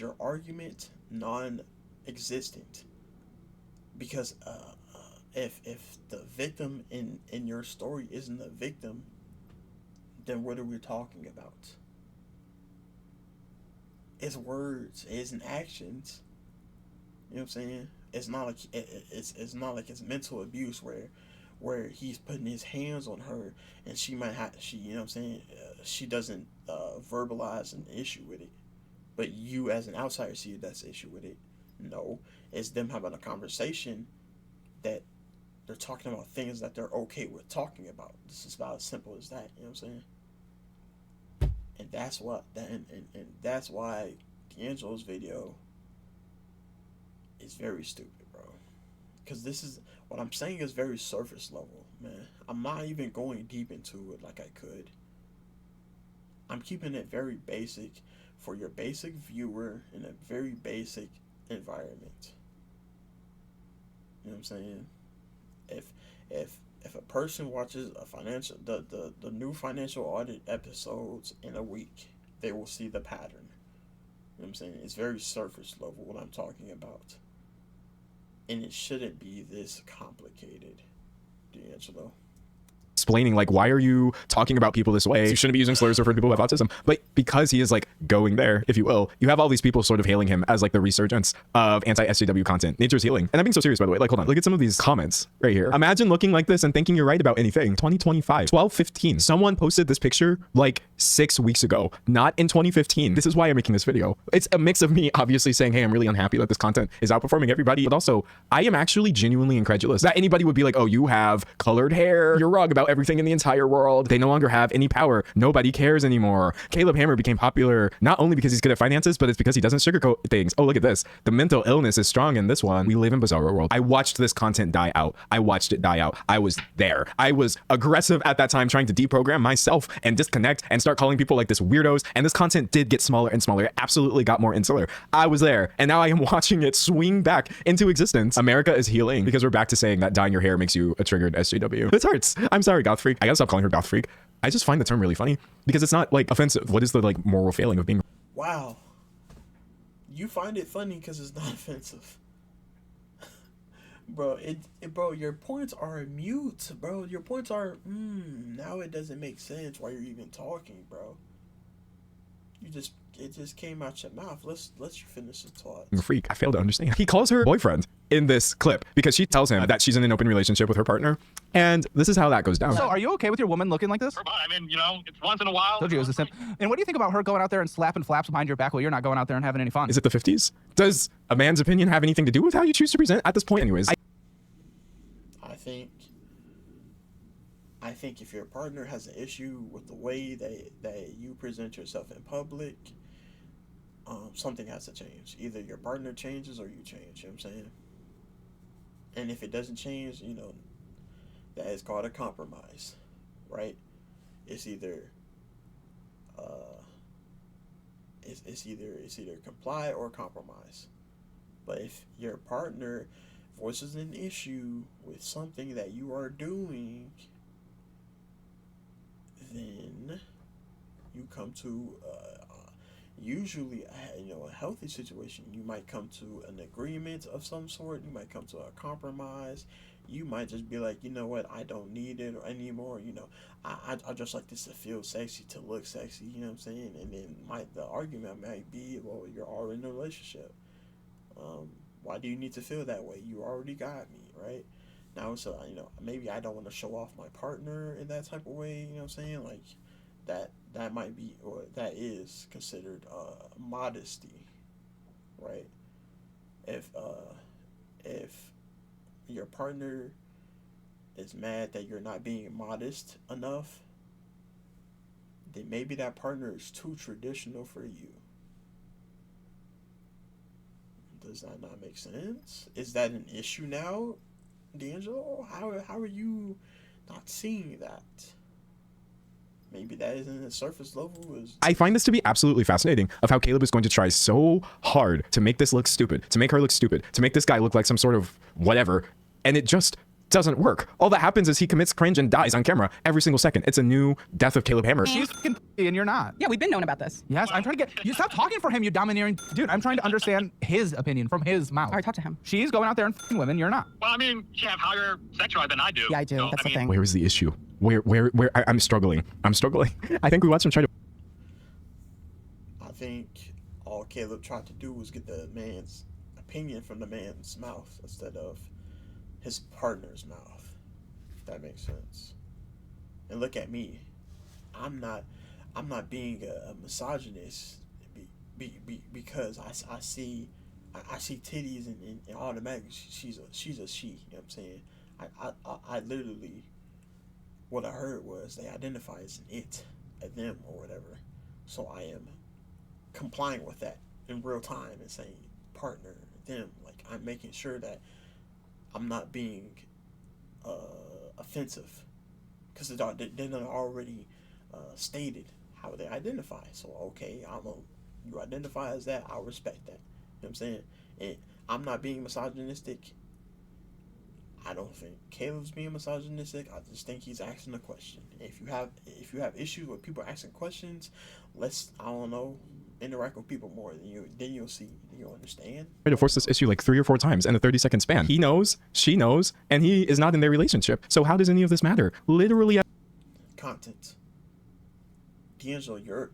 your argument non-existent. Because if the victim in your story isn't a victim, then what are we talking about? It's words, it isn't actions. You know what I'm saying? It's not like it's not like it's mental abuse where he's putting his hands on her and she you know what I'm saying, she doesn't verbalize an issue with it, but you as an outsider see that's the issue with it. No, it's them having a conversation that they're talking about things that they're okay with talking about. This is about as simple as that. You know what I'm saying? And that's what and that's why D'Angelo's video is very stupid, bro. Because this is what I'm saying is very surface level, man. I'm not even going deep into it like I could. I'm keeping it very basic for your basic viewer in a very basic environment. You know what I'm saying? If a person watches the new financial audit episodes in a week, they will see the pattern. You know what I'm saying? It's very surface level what I'm talking about. And it shouldn't be this complicated, D'Angelo. explaining like, why are you talking about people this way? You shouldn't be using slurs for people who have autism. But because he is like going there, if you will, you have all these people sort of hailing him as like the resurgence of anti-SJW content. Nature's healing. And I'm being so serious, by the way. Like, hold on. Look at some of these comments right here. Imagine looking like this and thinking you're right about anything. 2025, 12/15. Someone posted this picture like 6 weeks ago, not in 2015. This is why I'm making this video. It's a mix of me obviously saying, hey, I'm really unhappy that this content is outperforming everybody. But also, I am actually genuinely incredulous that anybody would be like, oh, you have colored hair. You're wrong about everything in the entire world. They no longer have any power. Nobody cares anymore. Caleb Hammer became popular not only because he's good at finances, but it's because he doesn't sugarcoat things. Oh, look at this. The mental illness is strong in this one. We live in bizarro world. I watched this content die out. I watched it die out. I was there. I was aggressive at that time trying to deprogram myself and disconnect and start calling people like this weirdos. And this content did get smaller and smaller. It absolutely got more insular. I was there. And now I am watching it swing back into existence. America is healing because we're back to saying that dyeing your hair makes you a triggered SJW. This hurts. I'm sorry, goth freak. I gotta stop calling her goth freak. I just find the term really funny because it's not like offensive. What is the like moral failing of being? Wow. You find it funny because it's not offensive. Bro, bro, your points are mute, bro. Your points are, now it doesn't make sense why you're even talking, bro. It just came out your mouth. Let's you finish the thought. Freak. I fail to understand. He calls her boyfriend in this clip because she tells him that she's in an open relationship with her partner. And this is how that goes down. So are you okay with your woman looking like this? I mean, you know, it's once in a while. Told you it was a simp. And what do you think about her going out there and slapping flaps behind your back while you're not going out there and having any fun? Is it the 50s? Does a man's opinion have anything to do with how you choose to present at this point? Anyways, I think if your partner has an issue with the way that you present yourself in public, something has to change. Either your partner changes or you change. You know what I'm saying? And if it doesn't change, you know, that is called a compromise, right? It's either it's either comply or compromise. But if your partner voices an issue with something that you are doing, then you come to usually a healthy situation. You might come to an agreement of some sort. You might come to a compromise. You might just be like, you know what, I don't need it anymore. You know, I just like this to feel sexy, to look sexy. You know what I'm saying? And then the argument might be, well, you're already in a relationship. Why do you need to feel that way? You already got me, right? Now it's maybe I don't want to show off my partner in that type of way. You know what I'm saying? Like that might be, or that is considered modesty, right? If your partner is mad that you're not being modest enough, then maybe that partner is too traditional for you. Does that not make sense? Is that an issue now, D'Angelo? How are you not seeing that? Maybe that isn't at surface level. I find this to be absolutely fascinating of how Caleb is going to try so hard to make this look stupid, to make her look stupid, to make this guy look like some sort of whatever, and it just doesn't work. All that happens is he commits cringe and dies on camera every single second. It's a new death of Caleb Hammer. She's fucking and you're not. Yeah, we've been known about this. Yes, I'm trying to get you. Stop talking for him, you domineering dude. I'm trying to understand his opinion from his mouth. All right, talk to him. She's going out there and fucking women. You're not. Well, I mean, you have higher sex drive than I do. Yeah, I do. So, That's the thing. Where is the issue? Where I'm struggling. I'm struggling. I think we watched him try to. I think all Caleb tried to do was get the man's opinion from the man's mouth instead of his partner's mouth. If that makes sense. And look at me. I'm not being a misogynist because I see titties and automatically she's a she. You know what I'm saying? I literally, what I heard was they identify as an it, a them, or whatever. So I am complying with that in real time and saying partner, them. Like, I'm making sure that I'm not being offensive, because they done already stated how they identify. So okay, you identify as that, I'll respect that. You know what I'm saying? And I'm not being misogynistic. I don't think Caleb's being misogynistic. I just think he's asking a question. If you have issues with people asking questions, let's, I don't know, interact with people more. Then you'll see, you'll understand. To force this issue like 3 or 4 times in a 30-second span. He knows, she knows, and he is not in their relationship. So how does any of this matter? Literally. Content. D'Angelo, you're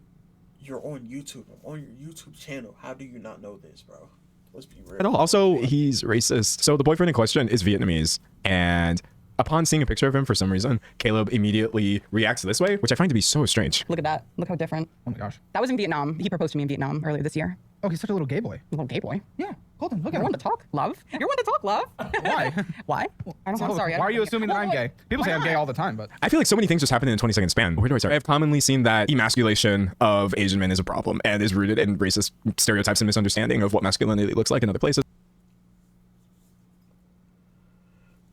on YouTube. I'm on your YouTube channel. How do you not know this, bro? Let's be real. Also, he's racist. So the boyfriend in question is Vietnamese, and upon seeing a picture of him, for some reason, Caleb immediately reacts this way, which I find to be so strange. Look at that. Look how different. Oh my gosh. That was in Vietnam. He proposed to me in Vietnam earlier this year. Oh, he's such a little gay boy. A little gay boy. Yeah. Hold on. Look You're at one him. to talk, love. You're one to talk, love. Why? Why? I'm sorry. Why are you assuming that I'm gay? People say I'm gay all the time, but I feel like so many things just happen in a 20-second span. Where do I start? I've commonly seen that emasculation of Asian men is a problem and is rooted in racist stereotypes and misunderstanding of what masculinity looks like in other places.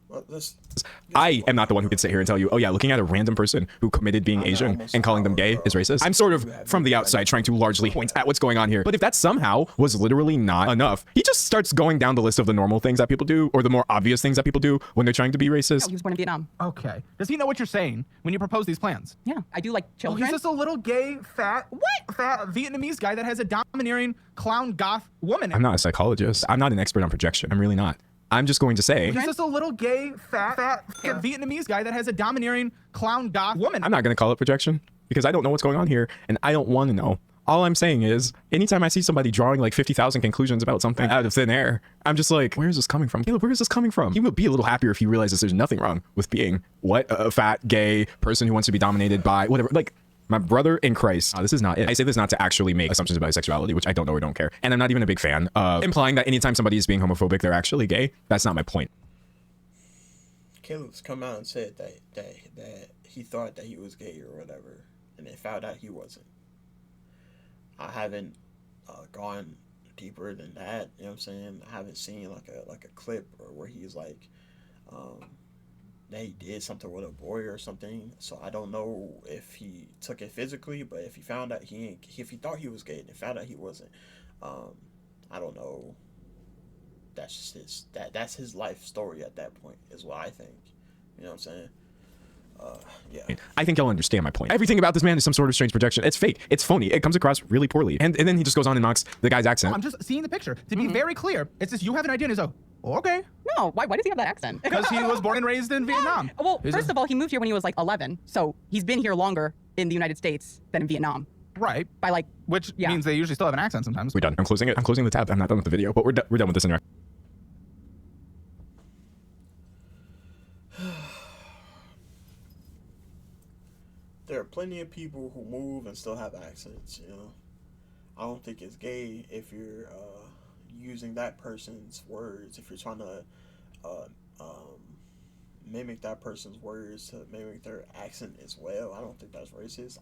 Well, I am not the one who can sit here and tell you, oh yeah, looking at a random person who committed being Asian and calling them gay is racist. I'm sort of from the outside trying to largely point at what's going on here. But if that somehow was literally not enough, he just starts going down the list of the normal things that people do, or the more obvious things that people do when they're trying to be racist. Oh, he was born in Vietnam. okay. Does he know what you're saying when you propose these plans? Yeah, I do like Oh, children. he's just a little gay, fat Vietnamese guy that has a domineering clown goth woman. I'm not a psychologist. I'm not an expert on projection. I'm really not. I'm just going to say, He's just a little gay, fat Vietnamese guy that has a domineering clown goth woman. I'm not going to call it projection because I don't know what's going on here and I don't want to know. All I'm saying is, anytime I see somebody drawing like 50,000 conclusions about something out of thin air, I'm just like, where is this coming from? Caleb, where is this coming from? He would be a little happier if he realizes there's nothing wrong with being a fat, gay person who wants to be dominated by whatever. Like, my brother in Christ, this is not it. I say this not to actually make assumptions about sexuality, which I don't know or don't care. And I'm not even a big fan of implying that anytime somebody is being homophobic, they're actually gay. That's not my point. Caleb's come out and said that he thought that he was gay or whatever, and they found out he wasn't. I haven't gone deeper than that. You know what I'm saying? I haven't seen like a clip or where he's like that he did something with a boy or something. So I don't know if he took it physically, but if he found out if he thought he was gay and found out he wasn't, I don't know. That's just that's his life story at that point, is what I think. You know what I'm saying? Yeah. I think y'all understand my point. Everything about this man is some sort of strange projection. It's fake. It's phony. It comes across really poorly. And then he just goes on and mocks the guy's accent. I'm just seeing the picture. To be very clear, it's just you have an idea and he's okay. No, why does he have that accent? Because he was born and raised in Vietnam. Well, first of all, he moved here when he was like 11. So he's been here longer in the United States than in Vietnam. Right. By like, which means they usually still have an accent sometimes. We're done. I'm closing it. I'm closing the tab. I'm not done with the video, but we're done with this interaction. There are plenty of people who move and still have accents, you know. I don't think it's gay if you're using that person's words, if you're trying to mimic that person's words to mimic their accent as well. I don't think that's racist.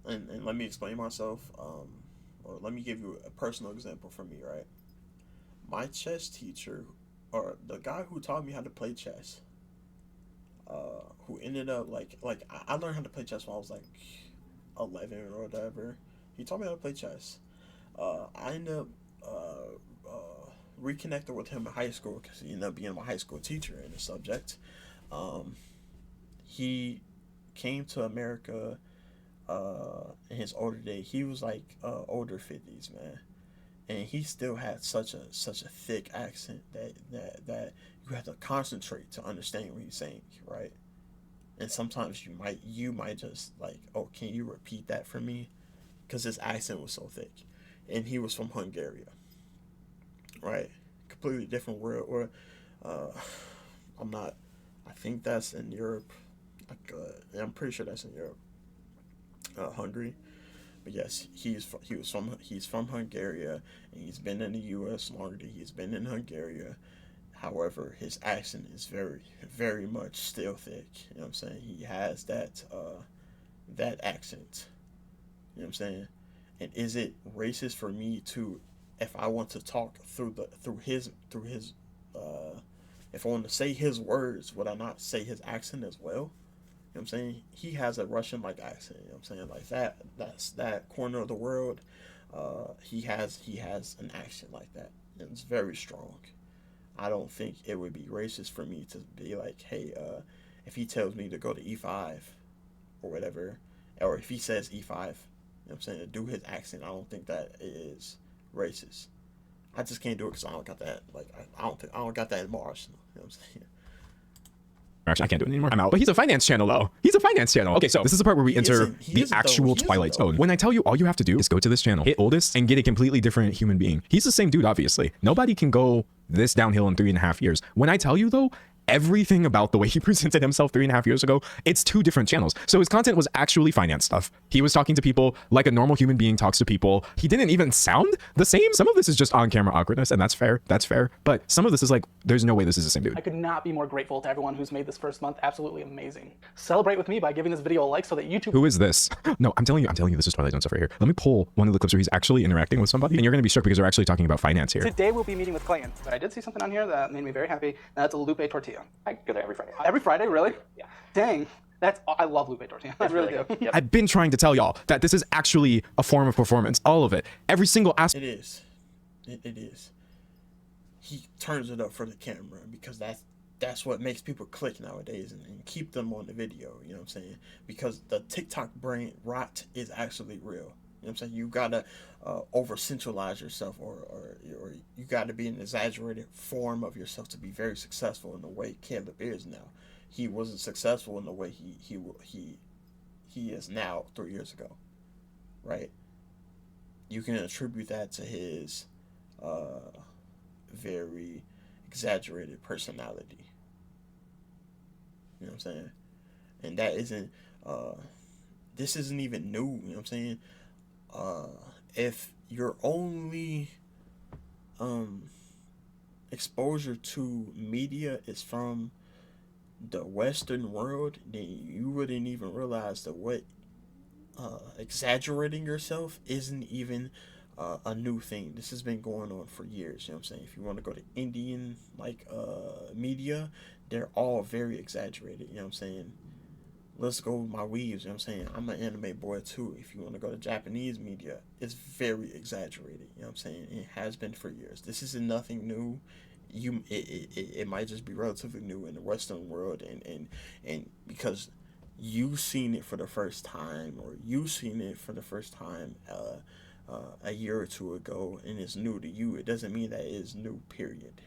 And let me explain myself, or let me give you a personal example from me, right? my chess teacher, or the guy who taught me how to play chess, who ended up I learned how to play chess when I was like 11 or whatever. He taught me how to play chess. I ended up reconnected with him in high school because he ended up being my high school teacher in the subject. He came to America in his older day. He was like older 50s, man, and he still had such a thick accent that you have to concentrate to understand what he's saying, right? And sometimes you might just like, oh, can you repeat that for me? Because his accent was so thick, and he was from Hungary, right? Completely different world. Or I think that's in Europe. I'm pretty sure that's in Europe. Hungary. But yes, he's from Hungary, and he's been in the U.S. longer than he's been in Hungary. However, his accent is very, very much still thick. You know what I'm saying? He has that accent. You know what I'm saying? And is it racist for me to, if I want to talk through his if I want to say his words, would I not say his accent as well? You know what I'm saying? He has a Russian-like accent. You know what I'm saying? Like that's that corner of the world. He has an accent like that, and it's very strong. I don't think it would be racist for me to be like, hey, if he tells me to go to E5 or whatever, or if he says E5, you know what I'm saying, to do his accent, I don't think that is racist. I just can't do it because I don't got that. Like, I don't got that in my arsenal. You know what I'm saying? Actually, I can't do it anymore. I'm out. But he's a finance channel, though. He's a finance channel. Okay, so this is the part where we enter the actual Twilight Zone. When I tell you, all you have to do is go to this channel, hit oldest, and get a completely different human being. He's the same dude, obviously. Nobody can go this downhill in 3.5 years. When I tell you, though, everything about the way he presented himself 3.5 years ago, it's 2 different channels. So his content was actually finance stuff. He was talking to people like a normal human being talks to people. He didn't even sound the same. Some of this is just on-camera awkwardness, and that's fair. That's fair. But some of this is like, there's no way this is the same dude. I could not be more grateful to everyone who's made this first month absolutely amazing. Celebrate with me by giving this video a like so that YouTube... Who is this? No, I'm telling you, this is Twilight Zone stuff right here. Let me pull one of the clips where he's actually interacting with somebody, and you're going to be shook because they're actually talking about finance here. Today we'll be meeting with clients, but I did see something on here that made me very happy, and that's a lupe tortilla. I go there every Friday. Every Friday, really? Yeah. Dang. I love lupe tortilla. I really do. Yep. I've been trying to tell y'all that this is actually a form of performance. All of it. Every single aspect. It is. It is. He turns it up for the camera because that's what makes people click nowadays and keep them on the video. You know what I'm saying? Because the TikTok brain rot is actually real. You know what I'm saying? You gotta over-centralize yourself, or you gotta be an exaggerated form of yourself to be very successful in the way Caleb is now. He wasn't successful in the way he is now 3 years ago, right? You can attribute that to his very exaggerated personality. You know what I'm saying? And that isn't this isn't even new. You know what I'm saying? If your only exposure to media is from the Western world, then you wouldn't even realize that what exaggerating yourself isn't even a new thing. This has been going on for years. You know what I'm saying? If you want to go to Indian media, they're all very exaggerated. You know what I'm saying? Let's go with my weaves. You know what I'm saying? I'm an anime boy too. If you want to go to Japanese media, it's very exaggerated. You know what I'm saying? It has been for years. This isn't nothing new. It might just be relatively new in the Western world, and because you've seen it for the first time, or you've seen it for the first time a year or two ago, and it's new to you, it doesn't mean that it is new, period.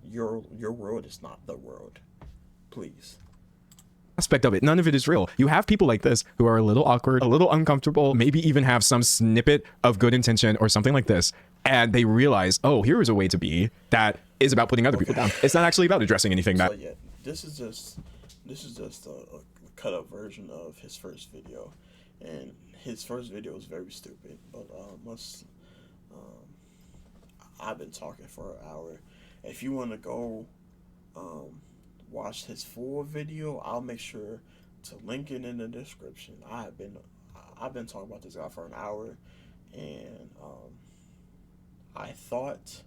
Your world is not the world. Please. Aspect of it, none of it is real. You have people like this who are a little awkward, a little uncomfortable, maybe even have some snippet of good intention or something like this, and they realize, oh, here is a way to be that is about putting other people down. It's not actually about addressing anything that. So yeah, this is just a cut up version of his first video, and his first video was very stupid. But I've been talking for an hour. If you want to go watch his full video, I'll make sure to link it in the description. I've been talking about this guy for an hour, and I thought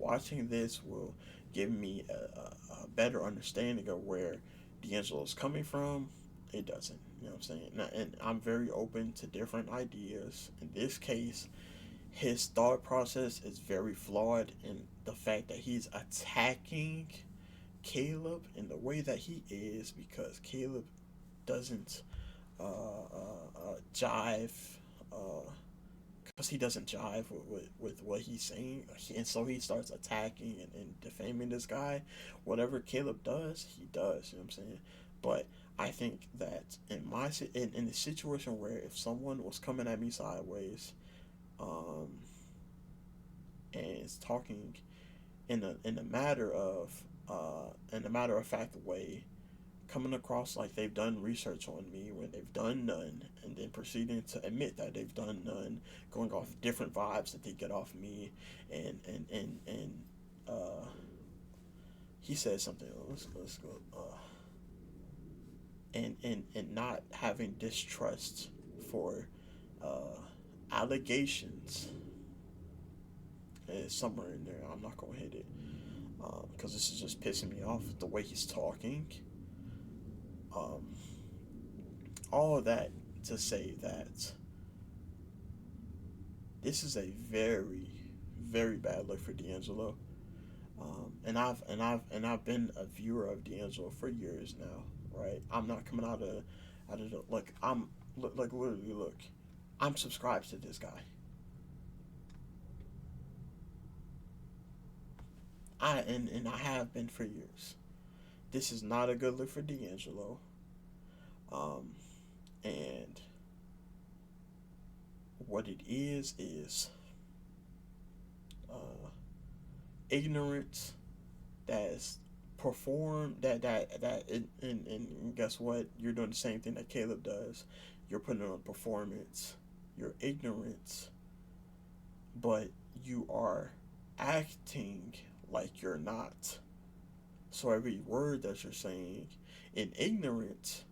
watching this will give me a better understanding of where D'Angelo's coming from. It doesn't. You know what I'm saying? Now, and I'm very open to different ideas. In this case, his thought process is very flawed in the fact that he's attacking Caleb in the way that he is because Caleb doesn't jive, because he doesn't jive with what he's saying, and so he starts attacking and defaming this guy. Whatever Caleb does, he does. You know what I'm saying? But I think that in the situation where if someone was coming at me sideways, and is talking in a matter of fact way, coming across like they've done research on me when they've done none, and then proceeding to admit that they've done none, going off different vibes that they get off me, and he said something. Let's go. And not having distrust for allegations is somewhere in there. I'm not gonna hit it because this is just pissing me off the way he's talking. All of that to say that this is a very, very bad look for D'Angelo. And I've been a viewer of D'Angelo for years now, right? I'm not coming out of the look. I'm subscribed to this guy. And I have been for years. This is not a good look for D'Angelo. And what it is ignorance that's performed and guess what? You're doing the same thing that Caleb does. You're putting on performance. You're ignorance, but you are acting like you're not. So every word that you're saying in ignorance,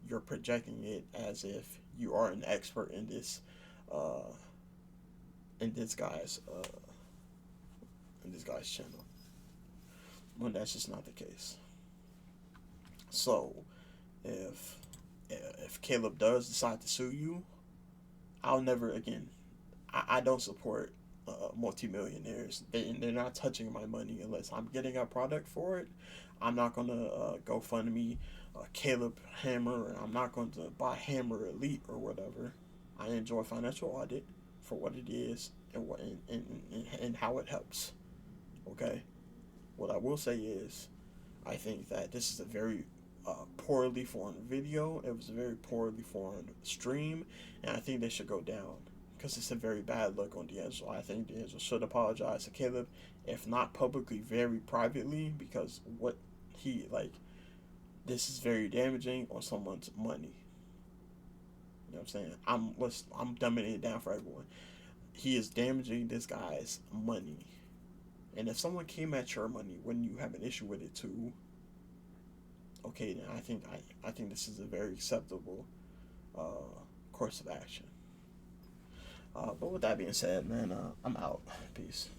you're projecting it as if you are an expert in this guy's channel, when that's just not the case. So if Caleb does decide to sue you, I'll never again. I don't support multimillionaires. They're not touching my money unless I'm getting a product for it. I'm not gonna GoFundMe Caleb Hammer, and I'm not going to buy Hammer Elite or whatever. I enjoy financial audit for what it is and how it helps. Okay, what I will say is, I think that this is a very poorly formed video. It was a very poorly formed stream, and I think they should go down because it's a very bad look on D'Angelo. I think D'Angelo should apologize to Caleb, if not publicly, very privately, because what he this is very damaging on someone's money. You know what I'm saying? I'm dumbing it down for everyone. He is damaging this guy's money. And if someone came at your money, wouldn't you have an issue with it too? Okay, then I think this is a very acceptable course of action. But with that being said, man, I'm out. Peace.